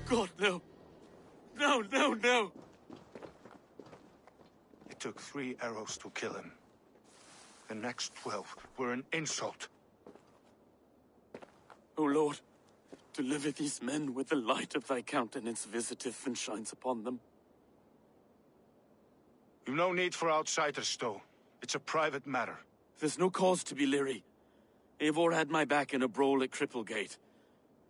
God, no. No. It took 3 arrows to kill him. The next 12 were an insult. O Lord, deliver these men with the light of thy countenance visiteth and shines upon them. You've no need for outsiders, though. It's a private matter. There's no cause to be leery. Eivor had my back in a brawl at Cripplegate.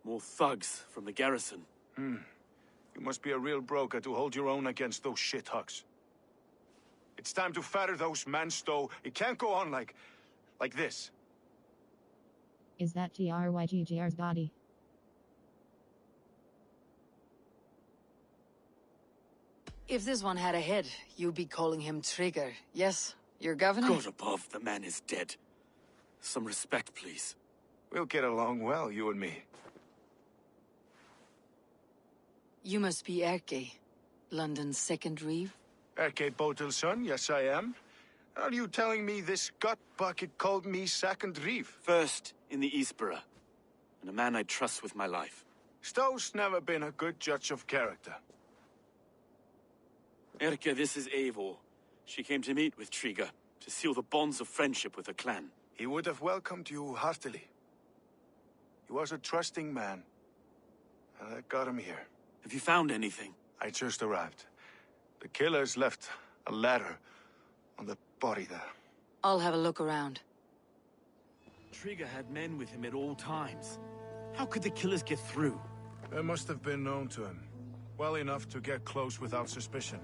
More thugs from the garrison. You must be a real broker to hold your own against those shithugs. It's time to fetter those men, Stowe. It can't go on like this. Is that TRYGGR's body? If this one had a head, you'd be calling him Trigger. Yes, your governor? God above, the man is dead. Some respect, please. We'll get along well, you and me. You must be Erke, London's second reeve? Erke Botel's son, yes I am. Are you telling me this gut bucket called me second reeve? First in the Eastborough, and a man I trust with my life. Stowe's never been a good judge of character. Erke, this is Eivor. She came to meet with Trigger, to seal the bonds of friendship with the clan. He would have welcomed you heartily. He was a trusting man, and that got him here. Have you found anything? I just arrived. The killers left a ladder on the body there. I'll have a look around. Trigger had men with him at all times. How could the killers get through? They must have been known to him. Well enough to get close without suspicion.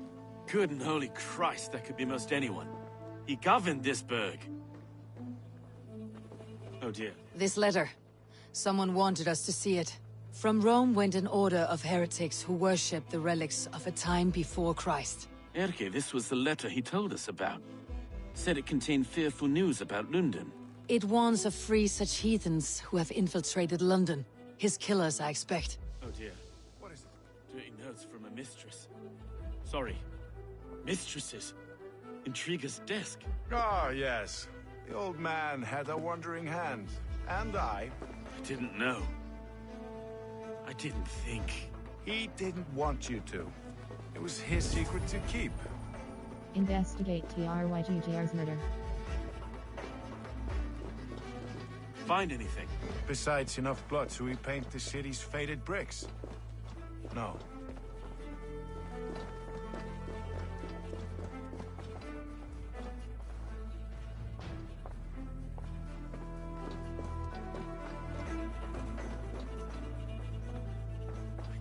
Good and holy Christ, that could be most anyone. He governed this burg. Oh dear. This letter. Someone wanted us to see it. From Rome went an order of heretics who worshipped the relics of a time before Christ. Erke, this was the letter he told us about. Said it contained fearful news about London. It warns of 3 such heathens who have infiltrated London. His killers, I expect. Oh dear. What is it? Dirty notes from a mistress. Sorry. Mistresses. In Trigger's desk. Ah, yes. The old man had a wandering hand. And I didn't know. I didn't think. He didn't want you to. It was his secret to keep. Investigate TRYGGR's murder. Find anything? Besides enough blood to repaint the city's faded bricks? No.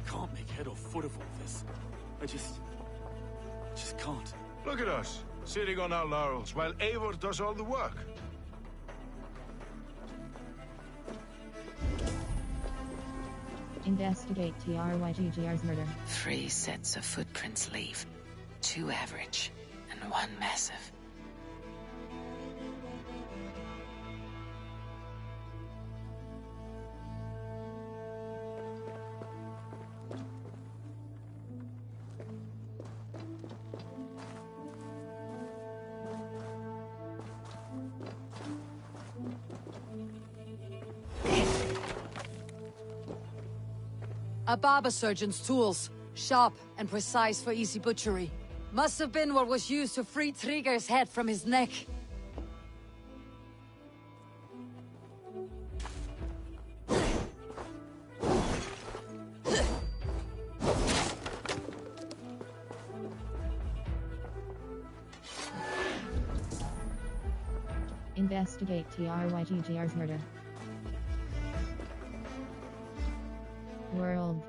Can't make head or foot of all this. I just can't. Look at us, sitting on our laurels, while Eivor does all the work. Investigate TRYGGR's murder. 3 sets of footprints leave. 2 average, and 1 massive. A barber surgeon's tools. Sharp and precise for easy butchery. Must have been what was used to free Trigger's head from his neck. Investigate TRYGGR's murder. World.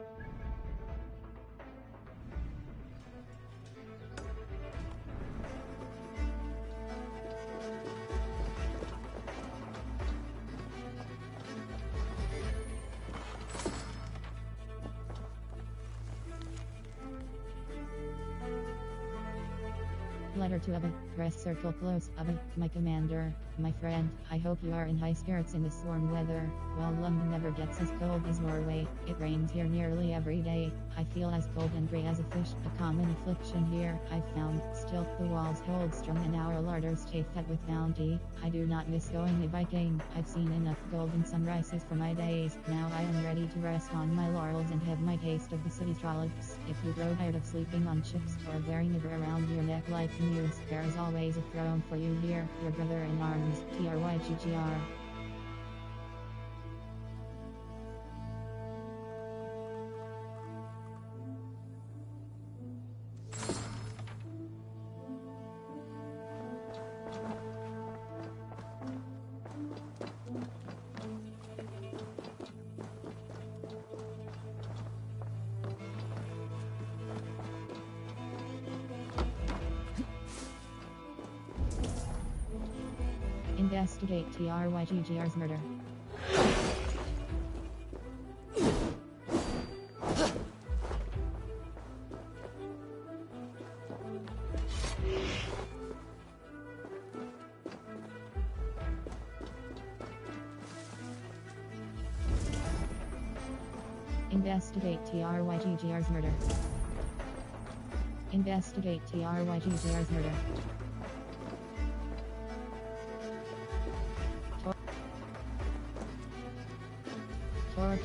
Letter to Abba. Press circle close. Abba, my commander, my friend. I hope you are in high spirits in this warm weather. While London never gets as cold as Norway, it rains here nearly every day. I feel as cold and grey as a fish, a common affliction here, I've found. Still, the walls hold strong and our larders stay fed with bounty. I do not miss going a-biking. I've seen enough golden sunrises for my days. Now I am ready to rest on my laurels and have my taste of the city's trollops. If you grow tired of sleeping on ships or wearing a burr around your neck like the news, there is always a throne for you here. Your brother in arms, TRYGGR. Investigate TRYGGR's murder. Investigate TRYGGR's murder. Investigate TRYGGR's murder. Torch.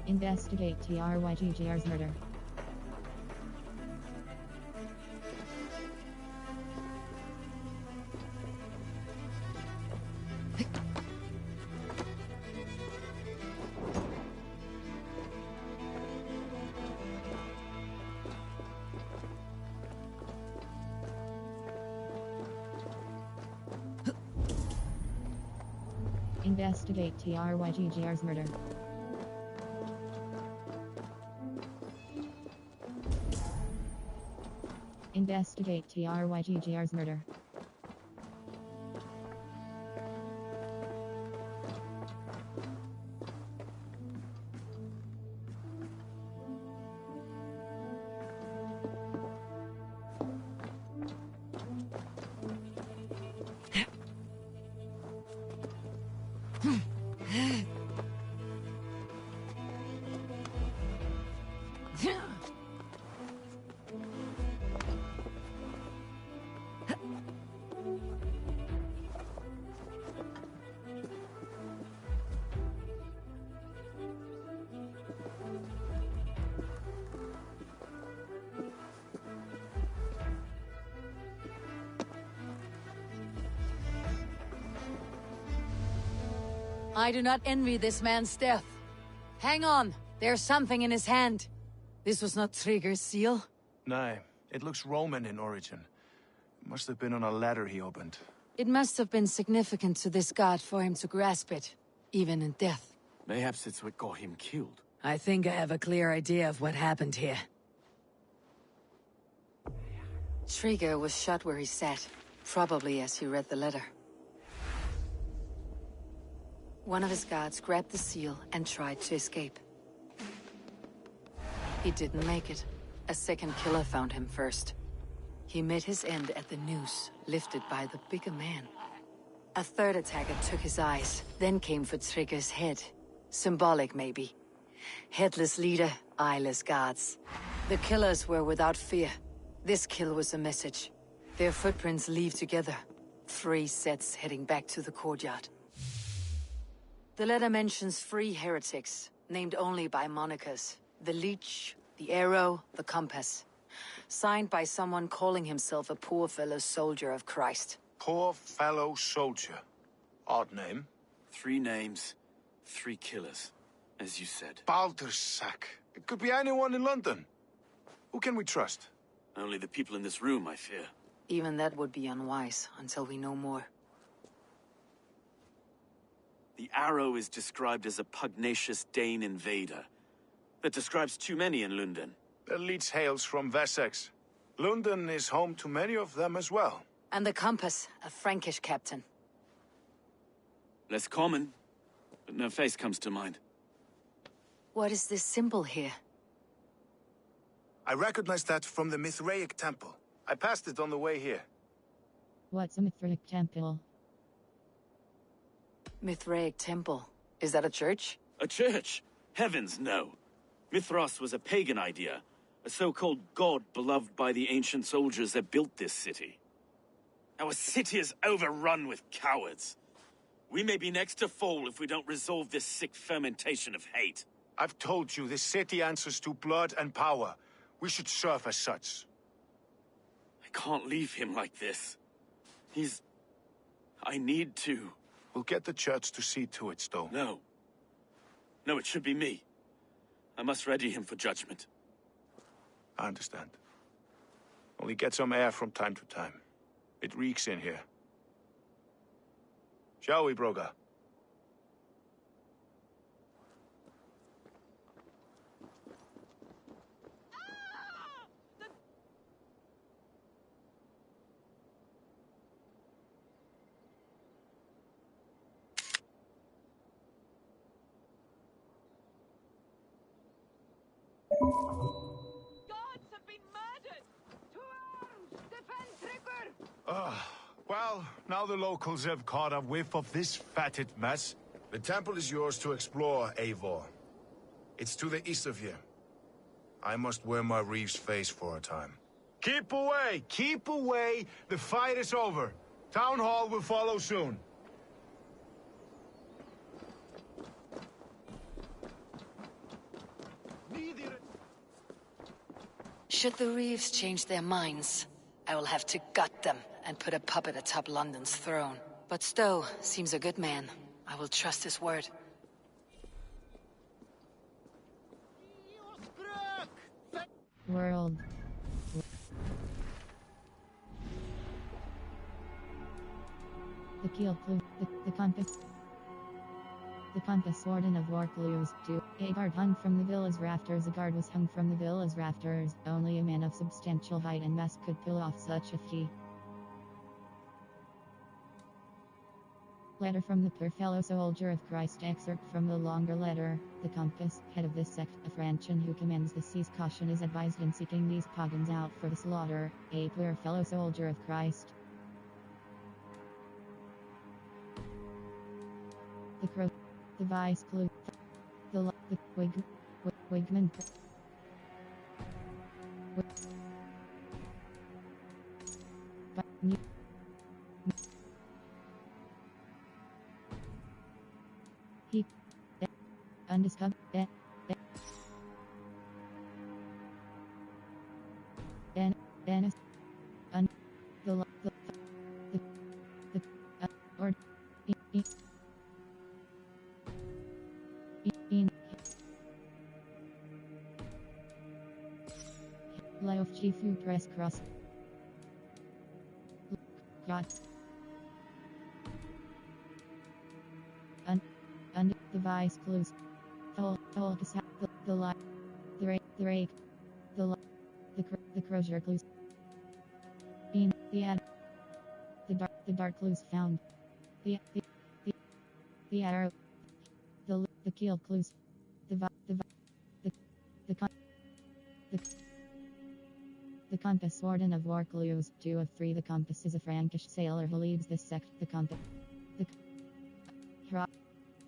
Investigate TRYGGR's murder. Investigate TRYGGR's murder. Investigate TRYGGR's murder. I do not envy this man's death. Hang on, there's something in his hand. This was not Trigger's seal? Nay, it looks Roman in origin. It must have been on a ladder he opened. It must have been significant to this god for him to grasp it, even in death. Mayhaps it's what got him killed. I think I have a clear idea of what happened here. Trigger was shot where he sat, probably as he read the letter. One of his guards grabbed the seal and tried to escape. He didn't make it. A second killer found him first. He met his end at the noose, lifted by the bigger man. A third attacker took his eyes, then came for Trigger's head. Symbolic, maybe. Headless leader, eyeless guards. The killers were without fear. This kill was a message. Their footprints leave together. 3 sets heading back to the courtyard. The letter mentions 3 heretics, named only by monikers. The Leech, the Arrow, the Compass. Signed by someone calling himself a poor fellow soldier of Christ. Poor fellow soldier. Odd name. 3 names, 3 killers, as you said. Baldersack. It could be anyone in London. Who can we trust? Only the people in this room, I fear. Even that would be unwise, until we know more. The Arrow is described as a pugnacious Dane invader. That describes too many in London. The Leech hails from Wessex. London is home to many of them as well. And the Compass, a Frankish captain. Less common, but no face comes to mind. What is this symbol here? I recognize that from the Mithraic temple. I passed it on the way here. What's a Mithraic temple? Mithraic temple. Is that a church? A church? Heavens, no. Mithras was a pagan idea. A so-called god beloved by the ancient soldiers that built this city. Our city is overrun with cowards. We may be next to fall if we don't resolve this sick fermentation of hate. I've told you, this city answers to blood and power. We should serve as such. I can't leave him like this. I need to. We'll get the church to see to it, Stowe. No. No, it should be me. I must ready him for judgment. I understand. Only get some air from time to time. It reeks in here. Shall we, Broga? Gods have been murdered! To arms! Defend Trigger! Well, now the locals have caught a whiff of this fatted mess. The temple is yours to explore, Eivor. It's to the east of here. I must wear my Reeve's face for a time. Keep away! Keep away! The fight is over. Town Hall will follow soon. Should the Reeves change their minds, I will have to gut them and put a puppet atop London's throne. But Stowe seems a good man. I will trust his word. World. The keel clue. The compass. The compass Warden of War clues. 2. A guard hung from the villa's rafters. A guard was hung from the villa's rafters. Only a man of substantial height and mass could pull off such a feat. Letter from the poor fellow soldier of Christ. Excerpt from the longer letter. The compass, head of this sect, a Franchen who commands the sea's caution, is advised in seeking these pagans out for the slaughter. A poor fellow soldier of Christ. The crow. The vice clue. The Wigman. He. Undiscovered. Dennis. Or. Layoff Chifu press cross. God. And device clues. The light. The rake. The crozier clues. The ad. The dark clues found. The arrow. The keel clues. The Compass Warden of Warcluse, 2 of 3. The Compass is a Frankish sailor who leads this sect. The Compass.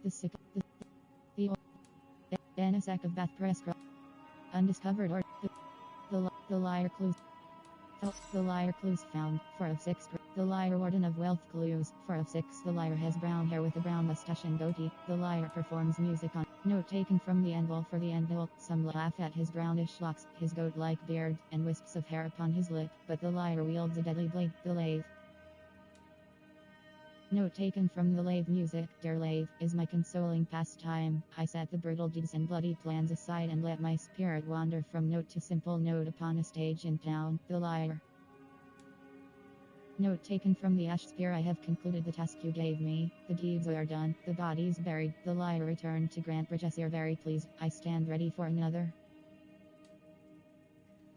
The Sick. The Banisek of Bath Preskra. Undiscovered or the Liar Clues. The Liar Clues found, 4 of 6. The Liar Warden of Wealth Clues, 4 of 6. The Liar has brown hair with a brown mustache and goatee. The Liar performs music on. Note taken from the anvil for the anvil. Some laugh at his brownish locks, his goat-like beard, and wisps of hair upon his lip, but the Liar wields a deadly blade, the lathe. Note taken from the lathe music. Dear lathe, is my consoling pastime. I set the brutal deeds and bloody plans aside and let my spirit wander from note to simple note upon a stage in town. The Liar. Note taken from the ash spear. I have concluded the task you gave me. The deeds are done, the bodies buried. The Liar returned to Grant Bridge. You're very pleased. I stand ready for another.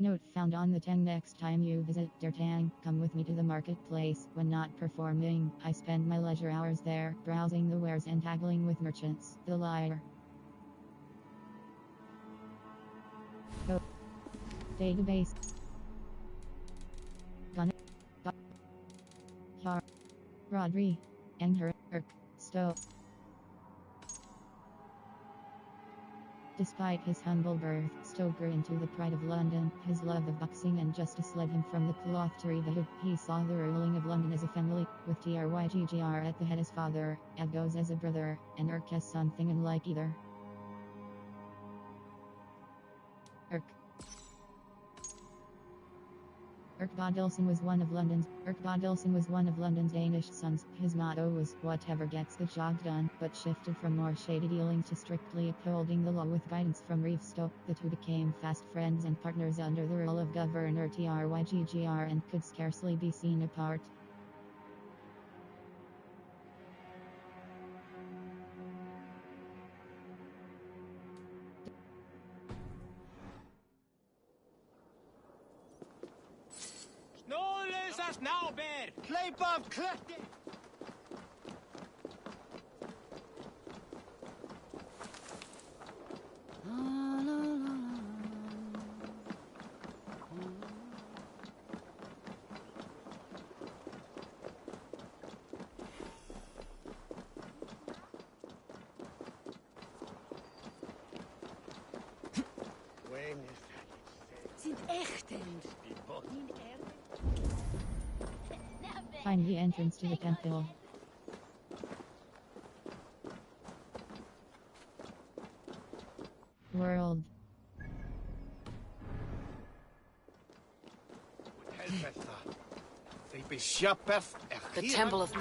Note found on the Tang. Next time you visit Der Tang, come with me to the marketplace. When not performing, I spend my leisure hours there, browsing the wares and haggling with merchants. The Liar. Database. Rodri. Engher. Stowe. Despite his humble birth, Stowe grew into the pride of London. His love of boxing and justice led him from the cloth to read the hood. He saw the ruling of London as a family, with Tryggr at the head as father, Agos as a brother, and Urk as something unlike either. Urk Bodilson was one of London's Danish sons. His motto was, whatever gets the job done, but shifted from more shady dealings to strictly upholding the law with guidance from Reeve Stowe. The two became fast friends and partners under the rule of Governor Tryggr and could scarcely be seen apart. Play Bob Clifton! Sind echten. Find the entrance to the temple. World. The Temple of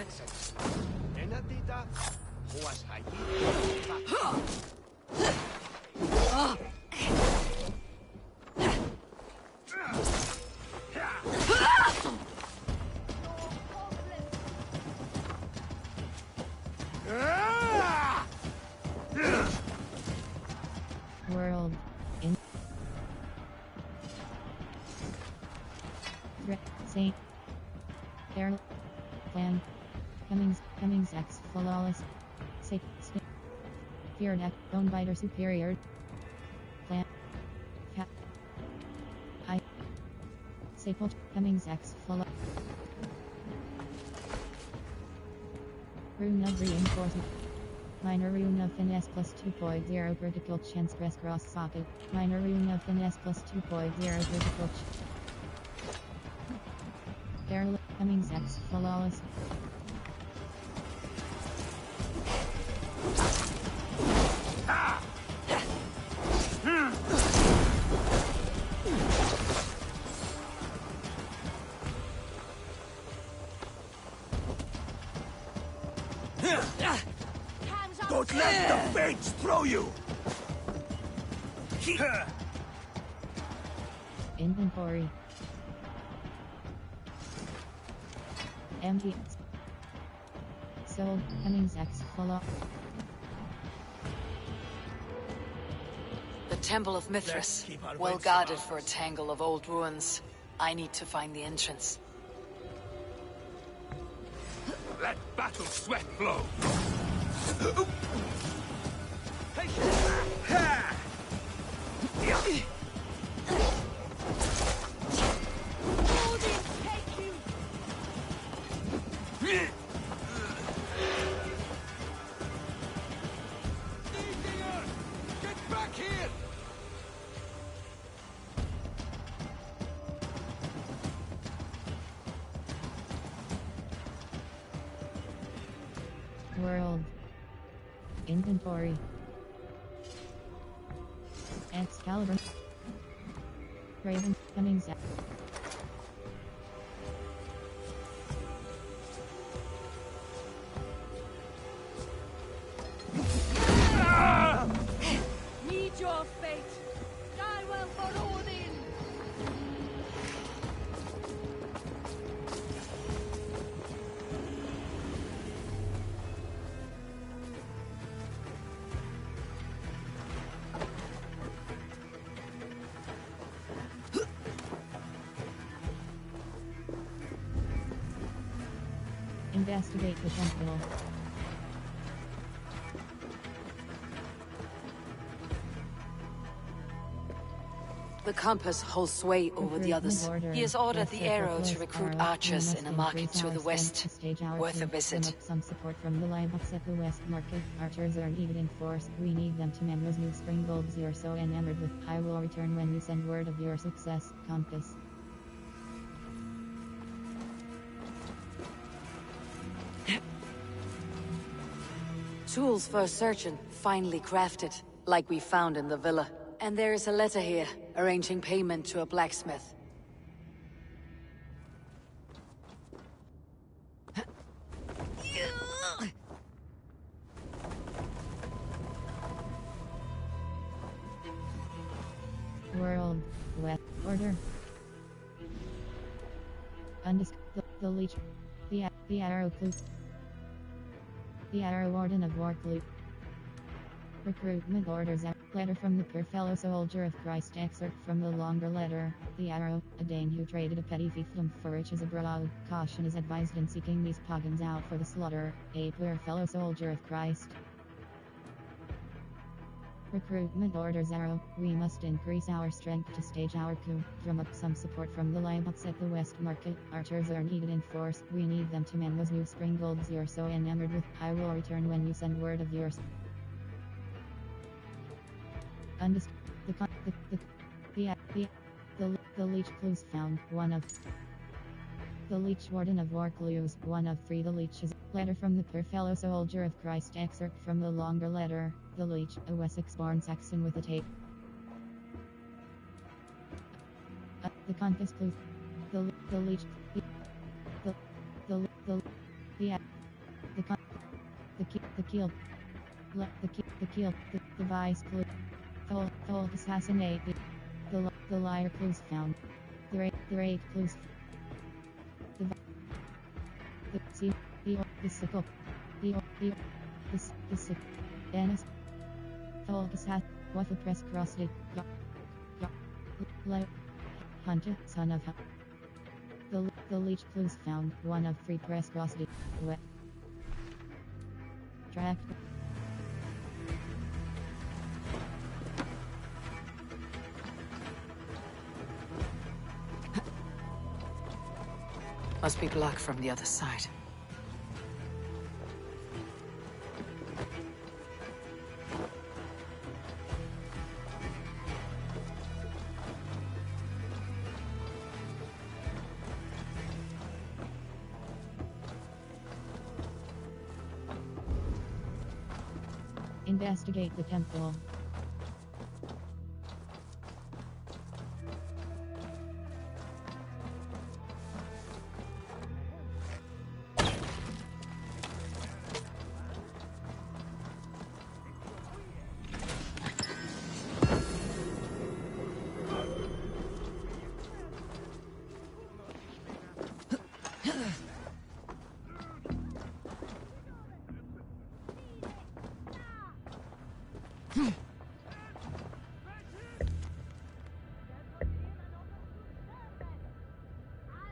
World. In. Saint. Errol. Plan. Cummings X. Flawless. Safe. Fear Neck. Bonebiter Superior. Plan. Cap. I. Saple. Cummings X. Flawless. Rune of Reinforcement. Minor rune of finesse plus 2.0 critical chance press cross socket. Minor rune of finesse plus 2.0 critical Carol Cummings X flawless. Don't let the fates throw you! Inventory. Empty. Sold. Cummings X full up. The Temple of Mithras, well guarded for a tangle of old ruins. I need to find the entrance. Let battle sweat flow! Inventory. Excalibur. Raven. Hemmings. Meet your fate. Die well for Odin. Investigate the temple. The compass holds sway over the others. He has ordered the arrow to recruit archers in a market to the west. Worth a visit. Some support from the livestock at the west market. Archers are needed in force. We need them to man those new spring bulbs you're so enamored with. I will return when you send word of your success. Compass. Tools for a surgeon, finely crafted, like we found in the villa. And there is a letter here, arranging payment to a blacksmith. World. West. Order. The leech. The arrow clue. The arrow warden of Warclute. Recruitment orders. Letter from the poor fellow soldier of Christ. Excerpt from the longer letter. The arrow. A Dane who traded a petty fiefdom for riches abroad. Caution is advised in seeking these pagans out for the slaughter. A poor fellow soldier of Christ. Recruitment orders. Arrow. We must increase our strength to stage our coup. Drum up some support from the livestock at the west market. Archers are needed in force. We need them to man those new spring bulbs you're so enamored with. I will return when you send word of yours. The leech clues found. One of the leech warden of Warcluse. One of three. The leeches. Letter from the poor fellow soldier of Christ. Excerpt from the longer letter. The leech, a Wessex-born Saxon with a tape. The compass clues. The leech. The keel. The keel. The vice clue. Full assassinate. The liar clues found. The rate clues. The sickle. The sickle. Dennis. Full assassin. What the press crossed it. Hunter, son of the leech clues found. One of three press crossed it. Wet. Track. Must be blocked from the other side. Investigate the temple.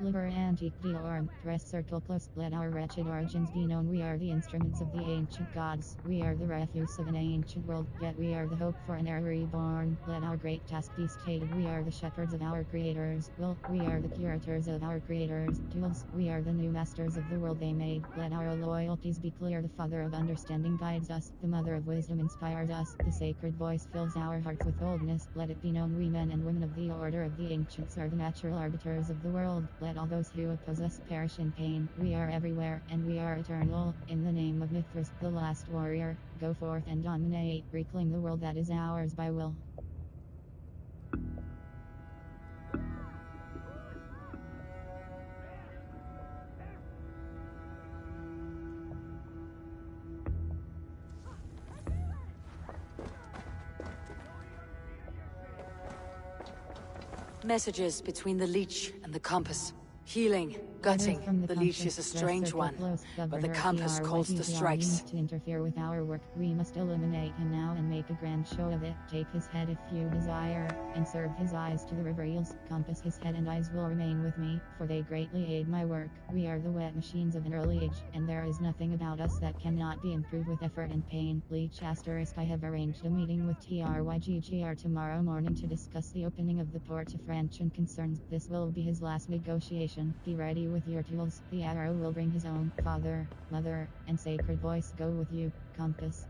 Liber antique Diorum, press circle close, let our wretched origins be known. We are the instruments of the ancient gods, we are the refuse of an ancient world, yet we are the hope for an era reborn. Let our great task be stated, we are the shepherds of our creators, we are the curators of our creators, tools, we are the new masters of the world they made. Let our loyalties be clear, the father of understanding guides us, the mother of wisdom inspires us, the sacred voice fills our hearts with boldness. Let it be known we men and women of the order of the ancients are the natural arbiters of the world. Let all those who oppose us perish in pain. We are everywhere, and we are eternal. In the name of Mithras, the last warrior, go forth and dominate, reclaim the world that is ours by will. Messages between the leech and the compass. Healing, gutting. The leech is a strange one, but the compass calls the strikes. To interfere with our work, we must eliminate him now and make a grand show of it. Take his head if you desire, and serve his eyes to the reveals. Compass his head and eyes will remain with me, for they greatly aid my work. We are the wet machines of an early age, and there is nothing about us that cannot be improved with effort and pain. Leech **, I have arranged a meeting with TRYGGR tomorrow morning to discuss the opening of the port to French and concerns. This will be his last negotiation. Be ready with your tools. The arrow will bring his own father, mother, and sacred voice go with you. Compass.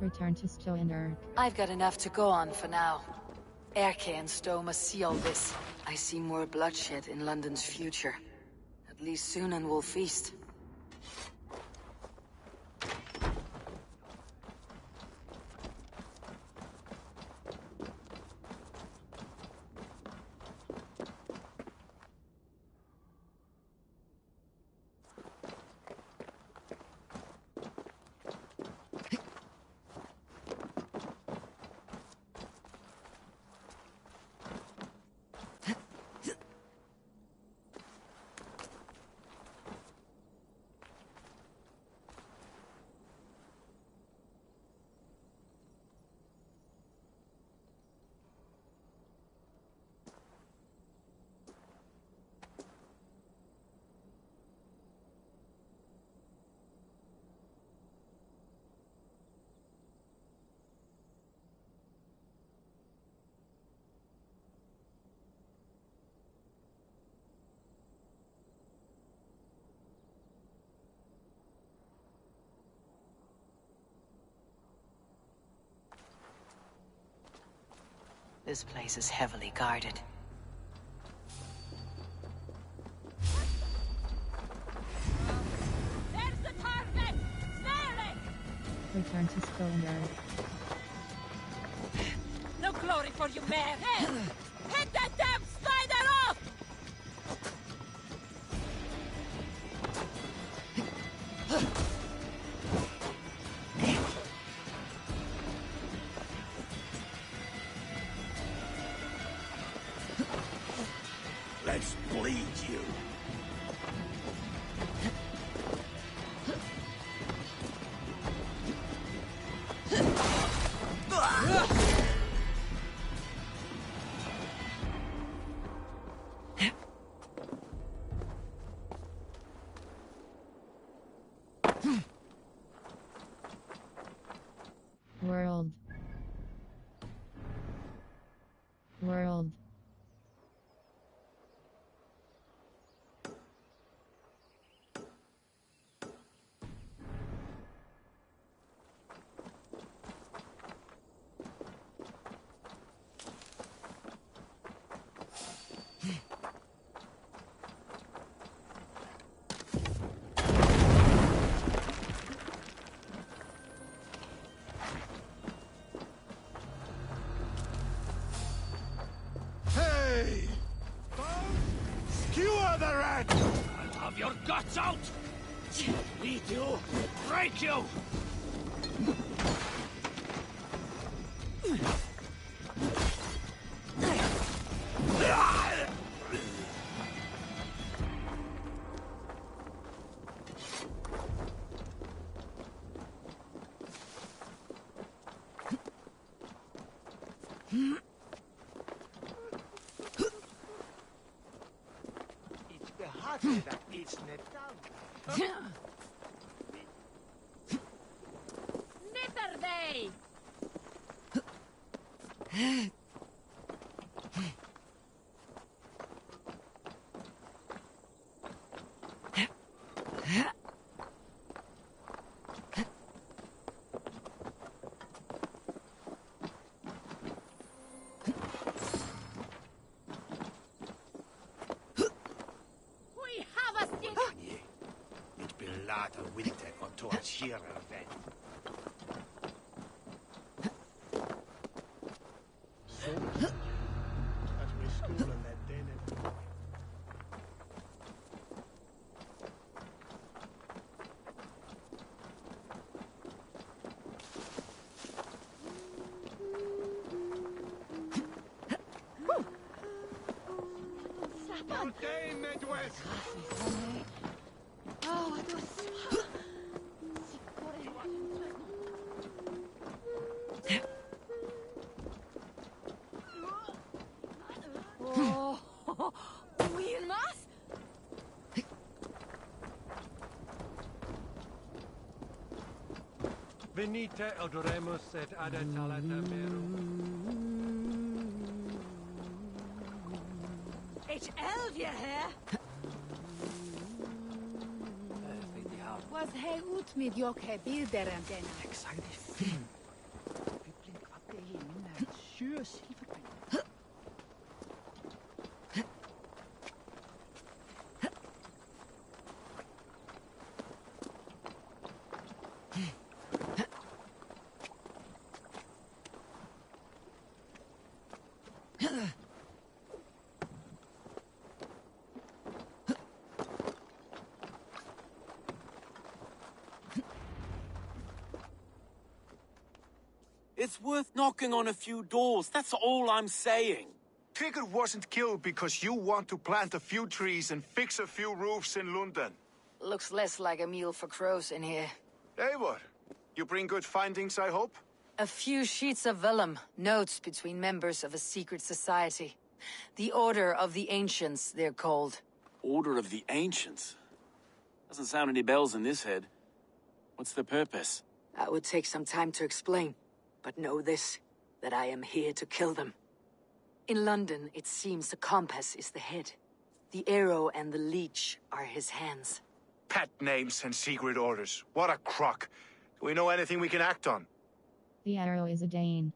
Return to Stowe and Urk. I've got enough to go on for now. Erke and Stowe must see all this. I see more bloodshed in London's future. At least Sunan will feast. This place is heavily guarded. There's the target! Snare it! Return to Stowe and Urk. No glory for you, mare! Hey! Hit that damn spider off! Let's bleed you. World. World. Hey! Skewer the rat! I'll have your guts out! Eat you! Break you! It's the heart that eats net down. Nitterday! Data winter on to a shearer event. At my school and that day. Venite odoremus et adetalata meru. It's elfje her. Was hij ut med jokke bilderen denna? Ik zei det fint. Vi blev kvart det i mina sjö silverpen. It's worth knocking on a few doors, that's all I'm saying. Trigger wasn't killed because you want to plant a few trees and fix a few roofs in London. Looks less like a meal for crows in here. Eivor, you bring good findings, I hope? A few sheets of vellum, notes between members of a secret society. The Order of the Ancients, they're called. Order of the Ancients? Doesn't sound any bells in this head. What's the purpose? That would take some time to explain. But know this, that I am here to kill them. In London, it seems the compass is the head. The arrow and the leech are his hands. Pet names and secret orders. What a crock. Do we know anything we can act on? The arrow is a Dane.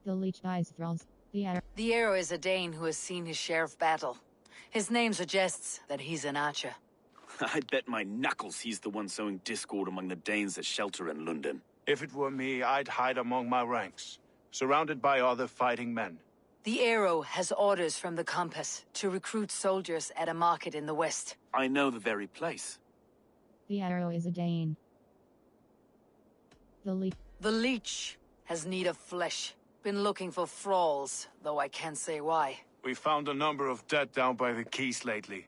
The leech dies thralls. The arrow is a Dane who has seen his share of battle. His name suggests that he's an archer. I'd bet my knuckles he's the one sowing discord among the Danes that shelter in London. If it were me, I'd hide among my ranks, surrounded by other fighting men. The arrow has orders from the compass to recruit soldiers at a market in the west. I know the very place. The arrow is a Dane. The leech has need of flesh. Been looking for thralls, though I can't say why. We found a number of dead down by the quays lately,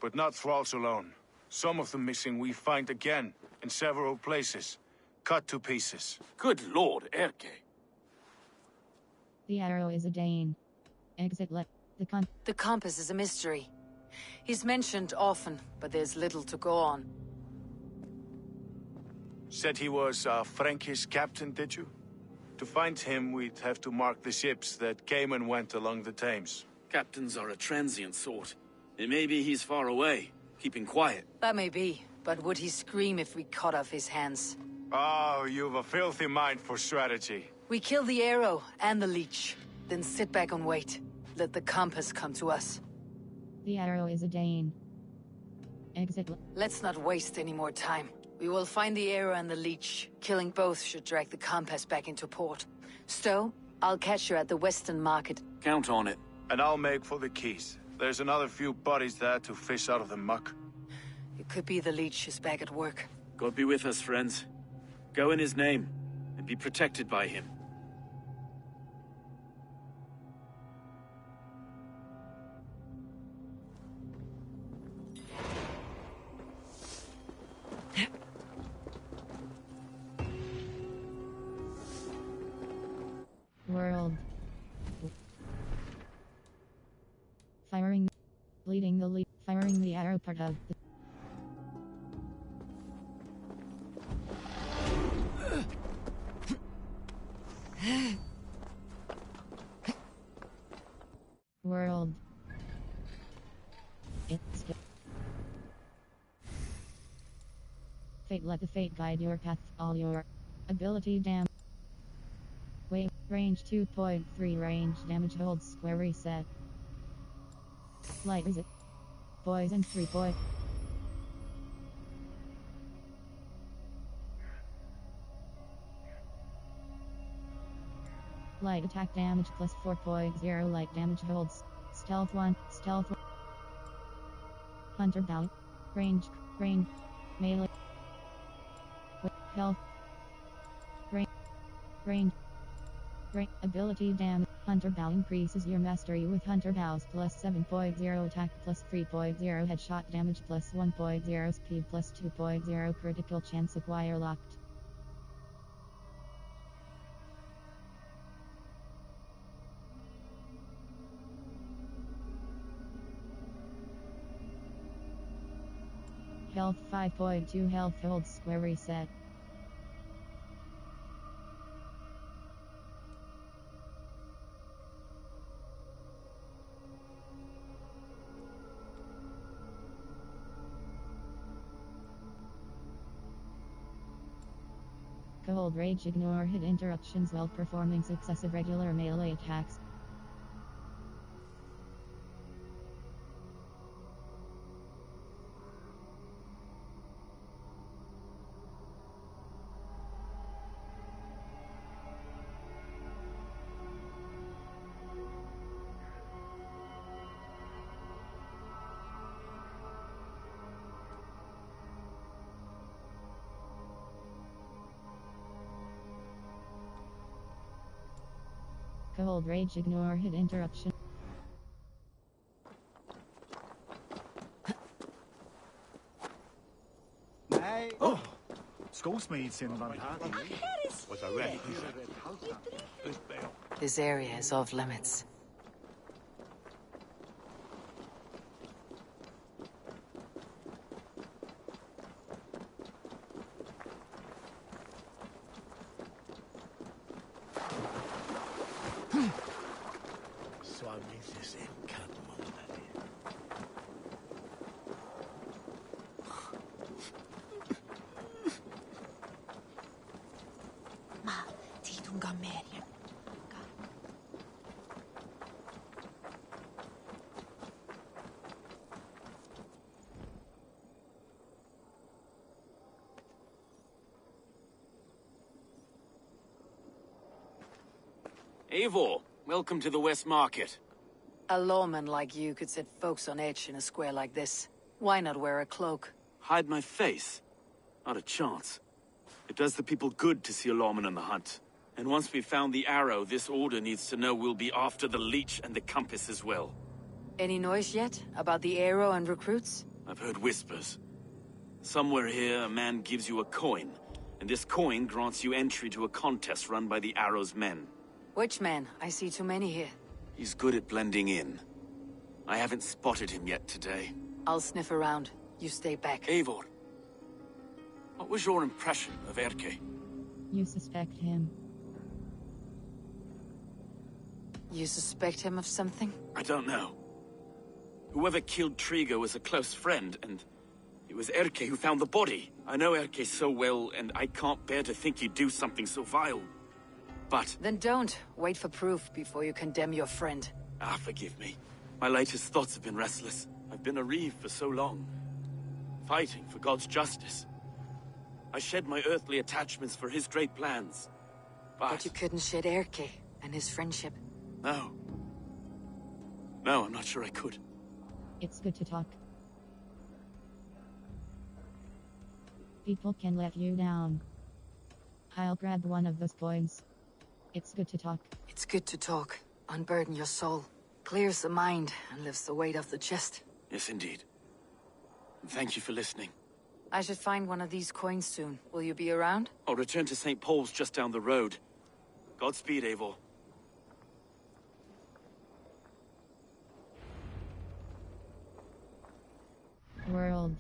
but not thralls alone. Some of the missing we find again, in several places, cut to pieces. Good lord, Erke. The arrow is a Dane. Exit left. The compass is a mystery. He's mentioned often, but there's little to go on. Said he was a Frankish captain, did you? To find him, we'd have to mark the ships that came and went along the Thames. Captains are a transient sort. It may be he's far away, keeping quiet. That may be, but would he scream if we cut off his hands? Oh, you've a filthy mind for strategy. We kill the arrow and the leech, then sit back and wait. Let the compass come to us. The arrow is a Dane. Exit. Let's not waste any more time. We will find the arrow and the leech. Killing both should drag the compass back into port. Stowe, I'll catch you at the Western Market. Count on it. And I'll make for the quays. There's another few bodies there to fish out of the muck. It could be the leech is back at work. God be with us, friends. Go in his name, and be protected by him. World. Firing. Leading the lead. Firing the arrow part of the... World. It's... Fate, let the fate guide your path, all your ability damn. Quake. Range 2.3. Range damage holds square reset. Light is it. Poison 3 point. Light attack damage plus 4.0. Light damage holds. Stealth 1. Stealth 1. Hunter bow. Range. Range. Melee. Health. Range. Range. Ability damage. Hunter bow increases your mastery with hunter bows plus 7.0 attack plus 3.0 headshot damage plus 1.0 speed plus 2.0 critical chance acquire locked. Health 5.2. Health holds square reset. Cold Rage. Ignore hit interruptions while performing successive regular melee attacks. Cold Rage. Ignore hit interruption. Oh! Schoolsmead's in Van Hardy. Was a red. This area is off limits. Eivor, welcome to the West Market. A lawman like you could set folks on edge in a square like this. Why not wear a cloak? Hide my face? Not a chance. It does the people good to see a lawman on the hunt. And once we've found the arrow, this order needs to know we'll be after the leech and the compass as well. Any noise yet about the arrow and recruits? I've heard whispers. Somewhere here, a man gives you a coin, and this coin grants you entry to a contest run by the arrow's men. Which man? I see too many here. He's good at blending in. I haven't spotted him yet today. I'll sniff around. You stay back. Eivor, what was your impression of Erke? You suspect him. You suspect him of something? I don't know. Whoever killed Trigo was a close friend, and it was Erke who found the body. I know Erke so well, and I can't bear to think he'd do something so vile. But... Then don't. Wait for proof before you condemn your friend. Ah, forgive me. My latest thoughts have been restless. I've been a reeve for so long. Fighting for God's justice. I shed my earthly attachments for his great plans. But you couldn't shed Erke and his friendship. No. No, I'm not sure I could. It's good to talk. People can let you down. I'll grab one of those coins. It's good to talk. It's good to talk. Unburden your soul. Clears the mind and lifts the weight off the chest. Yes, indeed. And thank you for listening. I should find one of these coins soon. Will you be around? I'll return to St. Paul's just down the road. Godspeed, Eivor. World.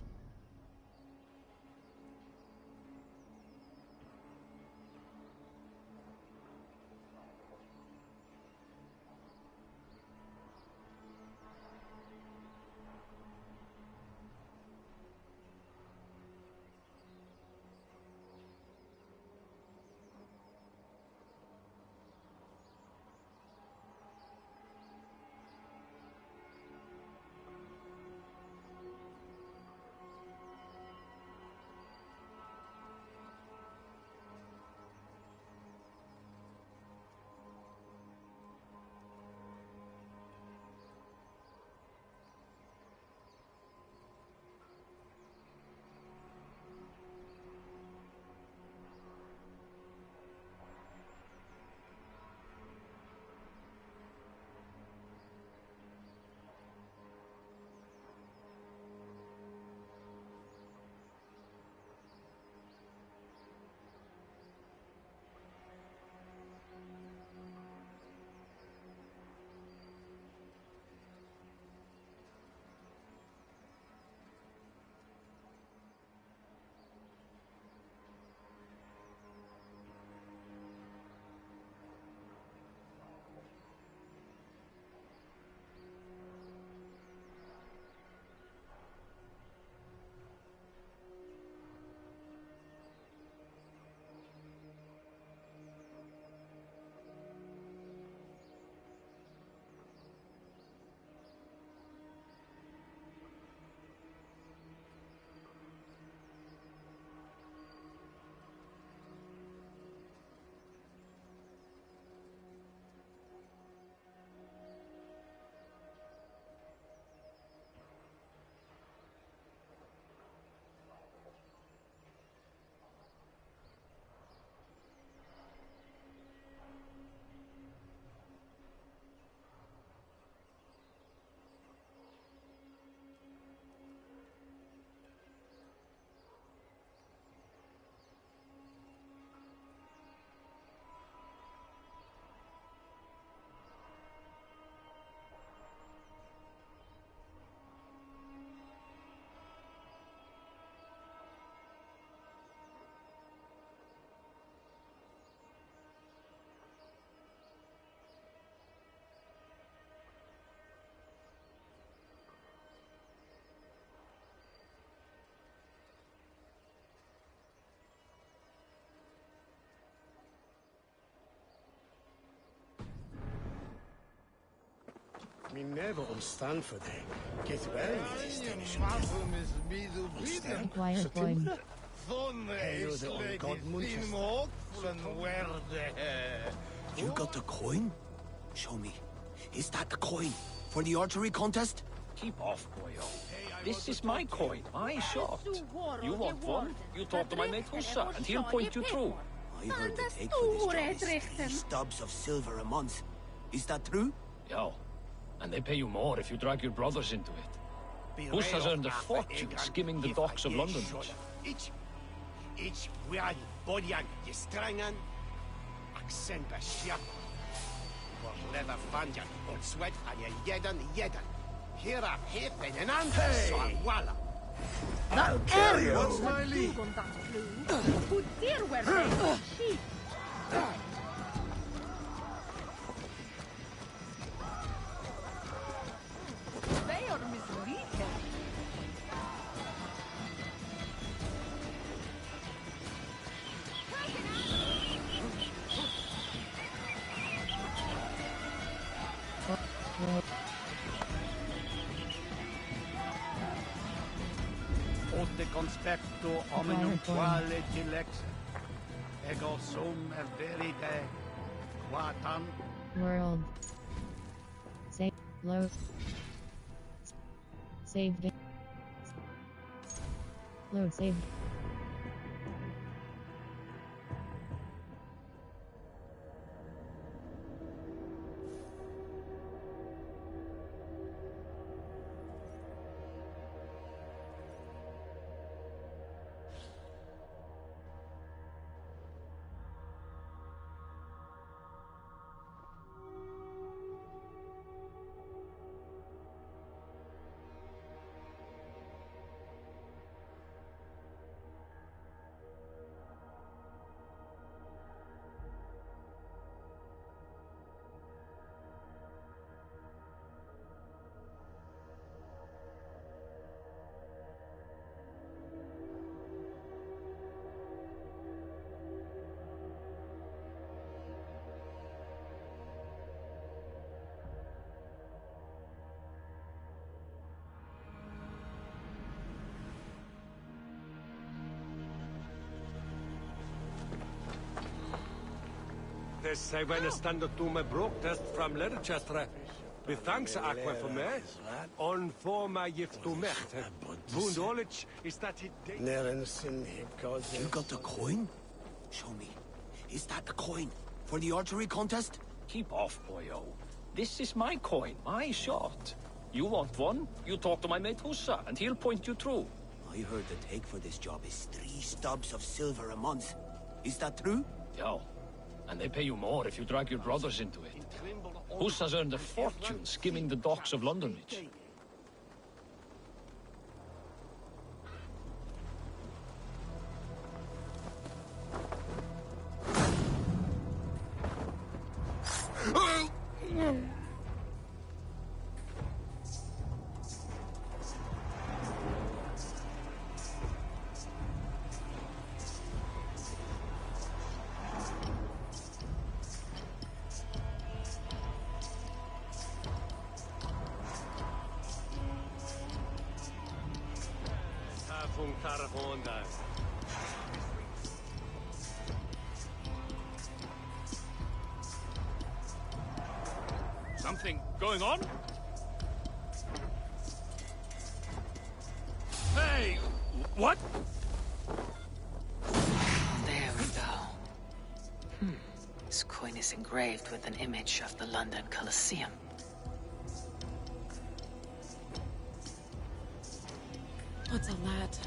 Me never stand for them. Get well with this Danish. Acquire coin. Hail the old god Munchus. You got the coin? Show me. Is that the coin? For the archery contest? Keep off, boyo. This is my coin, my shot. You want one? You talk to my mate Hussa, and he'll point you through. I heard the take for this job is 3 stubs of silver a month. Is that true? Yeah. And they pay you more if you drag your brothers into it. Hussa's earned a fortune skimming the docks of London. Ich wiad bodjang je strangen. Accent besjap. Voor leather fanjan. Und sweat aan je jeden. Here are hip and an answer. So walla. That'll carry you. What's my lead? Put there where they sheep. They are misleading. Ote conspecto hominum quale dilexe. Ego sum verite quatam. World. Save. Load. Save. Load. Save. This say when a stand to me broke test from Leicester. With thanks aqua for me. On for my gift to me. Wunderlich is that it. You got the coin? Show me. Is that the coin? For the archery contest? Keep off, boyo. This is my coin, my shot. You want one? You talk to my mate Hussa, and he'll point you through. I heard the take for this job is 3 stubs of silver a month. Is that true? Yeah. And they pay you more if you drag your brothers into it. Hussa's earned a fortune skimming the docks of London. Something going on? Hey! What? There we go. This coin is engraved with an image of the London Colosseum. What's a lad?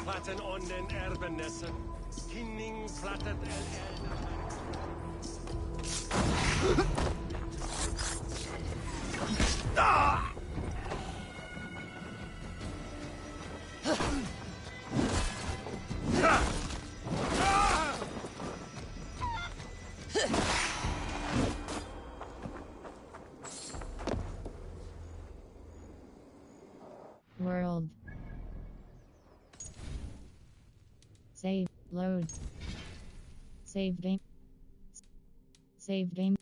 Platten on den Erbenessen. Hinning plattet Save. Load. Save game. Save game.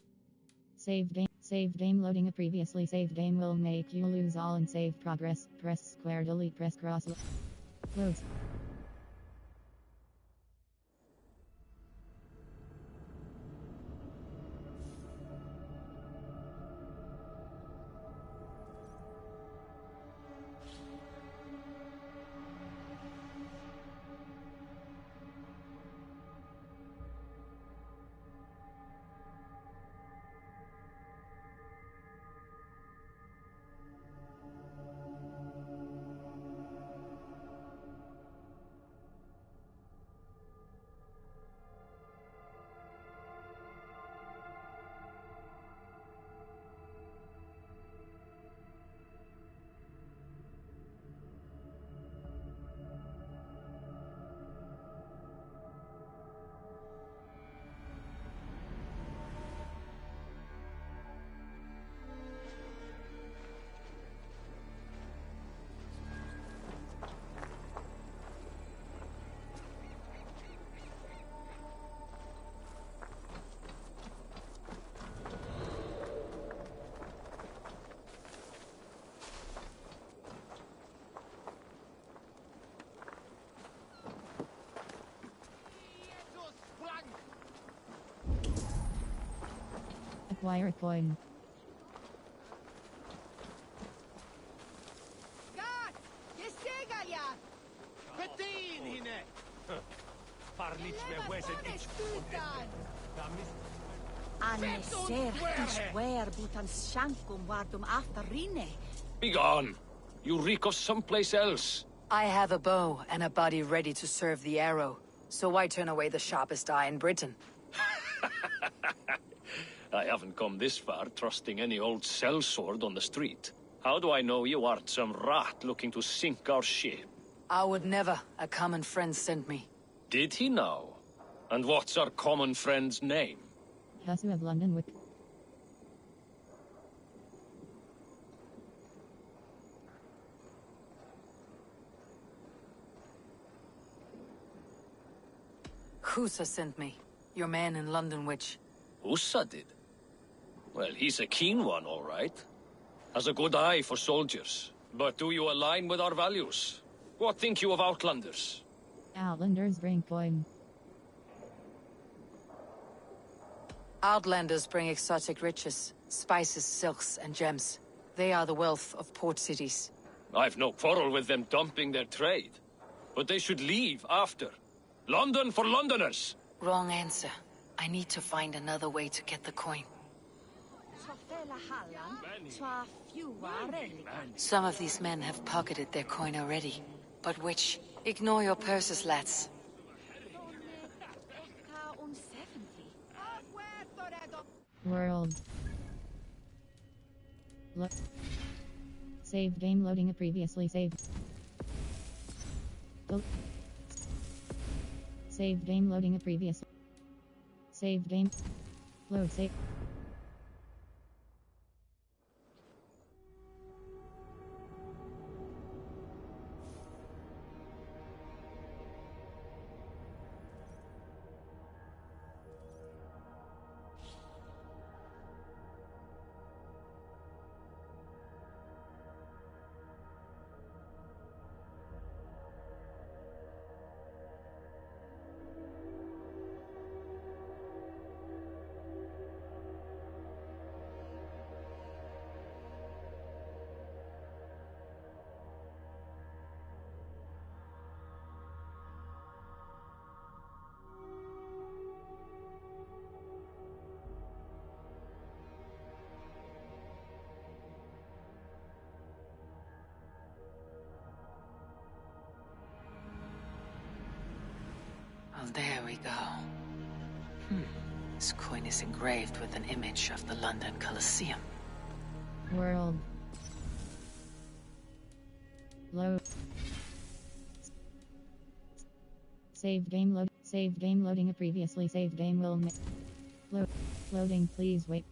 Save game. Save game loading. A previously saved game will make you lose all in save progress. Press square delete. Press cross. Loads. Acquire a coin. Begone! You reek of someplace else. I have a bow and a body ready to serve the arrow. So why turn away the sharpest eye in Britain? I haven't come this far trusting any old sellsword on the street. How do I know you aren't some rat looking to sink our ship? I would never. A common friend sent me. Did he now? And what's our common friend's name? Hasu of London Wick. Husa sent me. Your man in London Witch. Husa did? Well, he's a keen one, all right. Has a good eye for soldiers. But do you align with our values? What think you of Outlanders? Outlanders bring coin. Outlanders bring exotic riches, spices, silks, and gems. They are the wealth of port cities. I've no quarrel with them dumping their trade. But they should leave after. London for Londoners! Wrong answer. I need to find another way to get the coin. Some of these men have pocketed their coin already. But which? Ignore your purses, lads. World. Save game loading a previously saved. Save game loading a previous. Save game. Load save. Well, there we go. This coin is engraved with an image of the London Colosseum. World. Load. Save game load. Save game loading a previously saved game will load. Loading, please wait.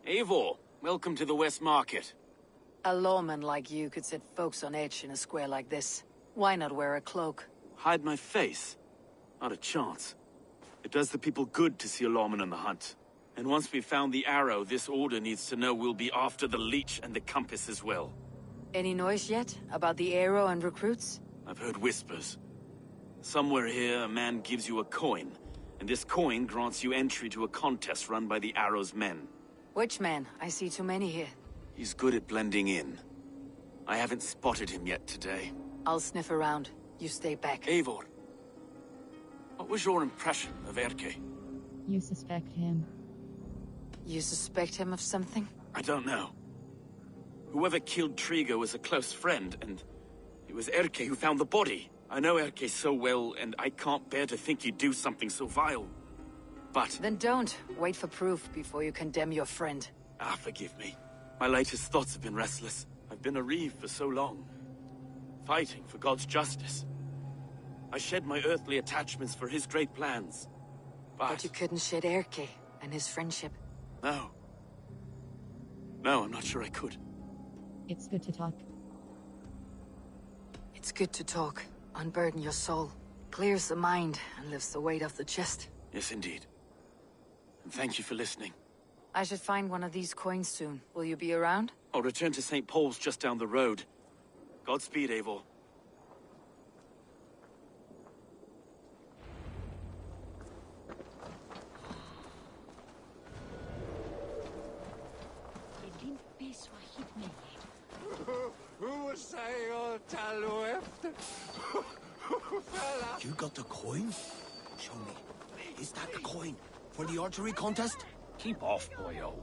Eivor, welcome to the West Market. A lawman like you could set folks on edge in a square like this. Why not wear a cloak? Hide my face? Not a chance. It does the people good to see a lawman on the hunt. And once we've found the arrow, this order needs to know we'll be after the leech and the compass as well. Any noise yet about the arrow and recruits? I've heard whispers. Somewhere here, a man gives you a coin, and this coin grants you entry to a contest run by the Arrow's men. Which man? I see too many here. He's good at blending in. I haven't spotted him yet today. I'll sniff around. You stay back. Eivor, what was your impression of Erke? You suspect him. You suspect him of something? I don't know. Whoever killed Trigo was a close friend, and it was Erke who found the body. I know Erke so well, and I can't bear to think he'd do something so vile. But... Then don't. Wait for proof before you condemn your friend. Forgive me. My latest thoughts have been restless. I've been a reeve for so long. Fighting for God's justice. I shed my earthly attachments for his great plans. But you couldn't shed Erke and his friendship. No. No, I'm not sure I could. It's good to talk. It's good to talk. Unburden your soul. Clears the mind and lifts the weight off the chest. Yes, indeed. And thank you for listening. I should find one of these coins soon. Will you be around? I'll return to St. Paul's just down the road. Godspeed, Eivor. You got the coin? Show me. Is that the coin? For the archery contest? Keep off, boyo.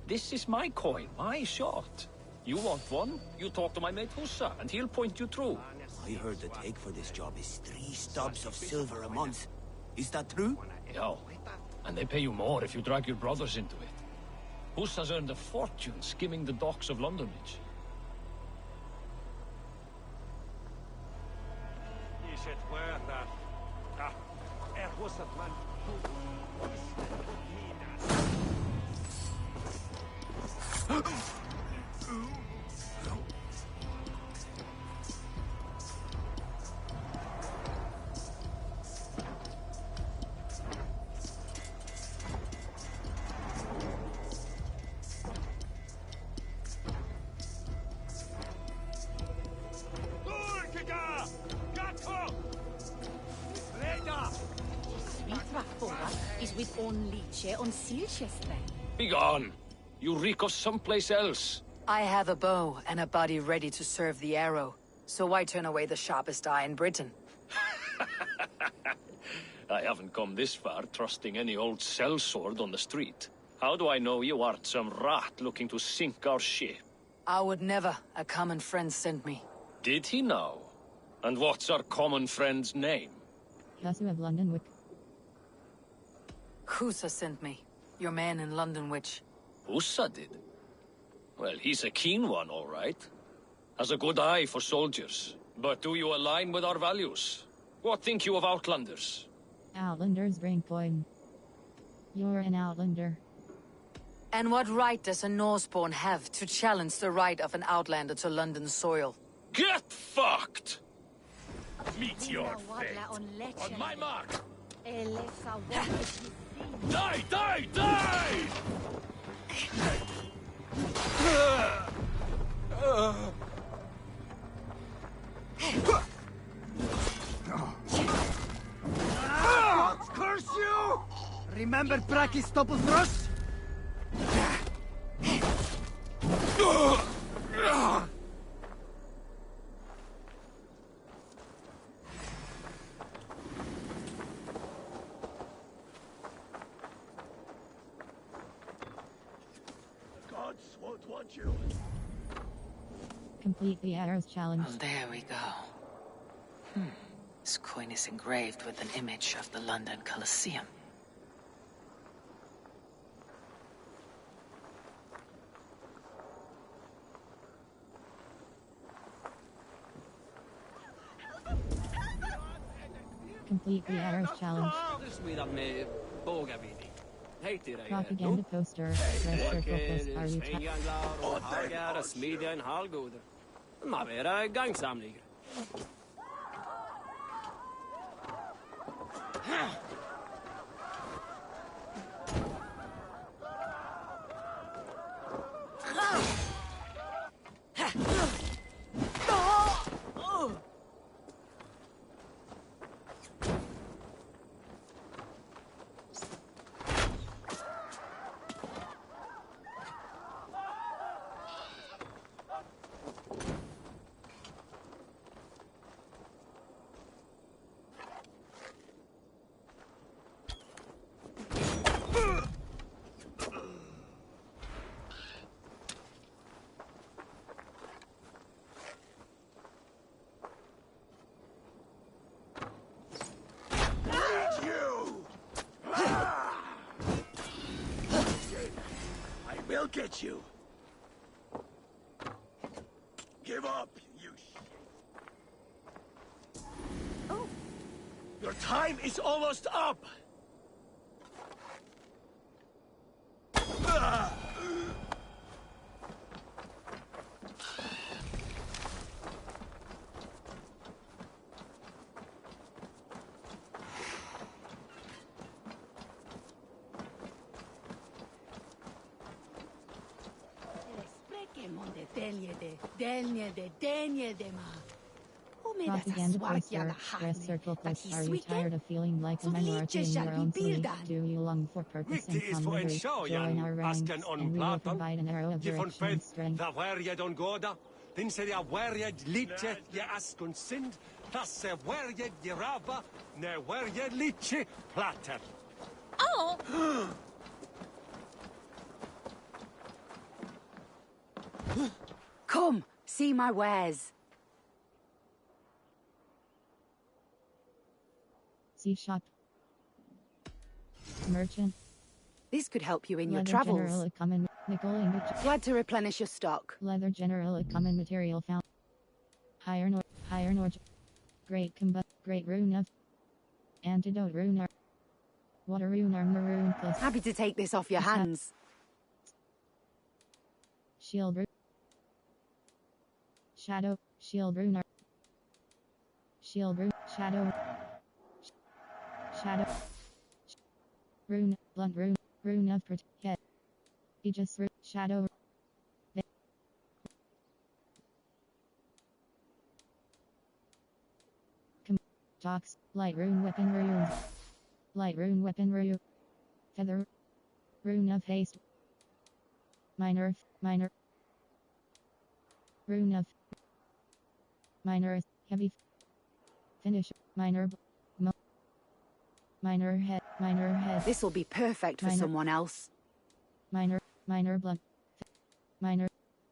This is my coin, my shot. You want one? You talk to my mate Hussa, and he'll point you through. I heard the take for this job is 3 stubs of silver a month. Is that true? Yeah. And they pay you more if you drag your brothers into it. Hussa's earned a fortune skimming the docks of London Beach. Is it worth that? Hussa's man. Is with only on Silchester. Begone! You reek of someplace else. I have a bow and a body ready to serve the arrow. So why turn away the sharpest eye in Britain? I haven't come this far trusting any old sellsword on the street. How do I know you aren't some rat looking to sink our ship? I would never. A common friend sent me. Did he now? And what's our common friend's name? Yasu of London Wick. Hussa sent me. Your man in London Witch. Hussa did? Well, he's a keen one, all right. Has a good eye for soldiers. But do you align with our values? What think you of Outlanders? Outlanders bring coin. You're an Outlander. And what right does a Norseborn have to challenge the right of an Outlander to London soil? Get fucked! Meet your fate. On my mark! Die, die, die! Curse you! Remember Braki's double thrust? Complete the arrow's challenge. Well, there we go. This coin is engraved with an image of the London Colosseum. Complete the arrow's challenge. Propaganda poster. Red circle plus are you Gjøre smidig en halvgoder. Må være gangsamlinger. We'll get you. Give up, you shit. Oh. Your time is almost up. Propaganda poster. Red circle plus are you tired of feeling like a minority in your own city? Do you long for purpose and camaraderie? Join our ranks and we will provide an arrow of direction and strength. Da werjed on goda, din ser jag werjed lite je askon sind, das se werjed je rava, ne werjed lite platter. Oh! Come, see my wares. See shop. Merchant. This could help you in your Leather travels. general common nickel ingot. Glad to replenish your stock. Leather general common material found. Iron ore. Great great rune of. Antidote rune. Water rune armor rune plus. Happy to take this off your hands. Shield rune. Shadow. Shield rune. Shield rune. Shadow. Shadow. Rune. Blunt rune. Rune of protect. Aegis rune. Shadow. Talks. Light rune weapon rune. Light rune weapon rune. Feather. Rune of haste. Minor. Rune of. Minor. Heavy. Finish. Minor head. This'll be perfect for someone else. Minor blunt. Minor.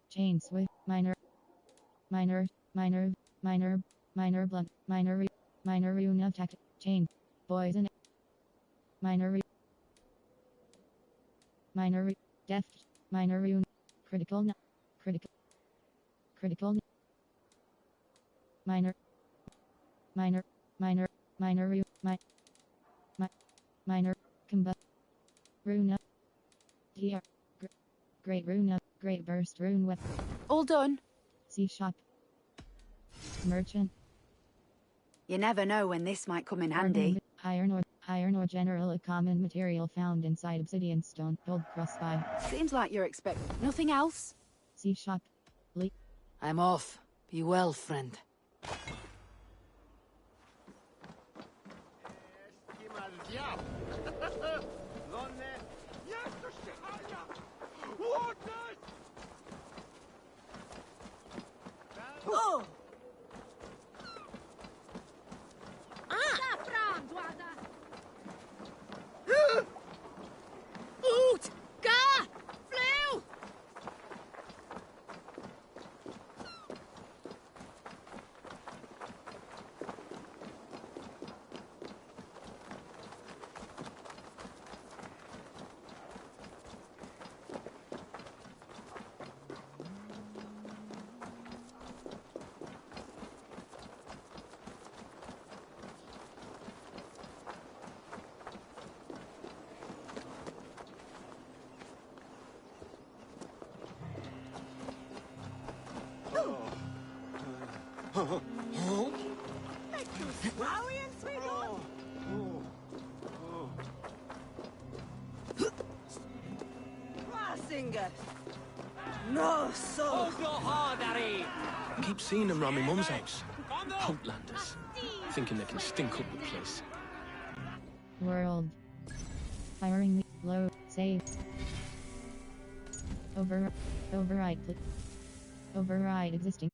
Chain swift. Minor blunt. Minor rune of tactic. Chain. Poison. Minor deft. Minor rune. Critical. Minor rune. Minor combat. Rune of. DR. Great rune of. Great burst rune weapon. All done. See shop. Merchant. You never know when this might come in handy. Iron ore general a common material found inside obsidian stone. Gold crossby. Seems like you're expecting nothing else. See shop. I'm off. Be well, friend. Oh! Oot! Ga! Flew! No, so. I keep seeing them round my mum's house. Outlanders. Thinking they can stink up the place. World. Firing the low. Save. Override. Override existing.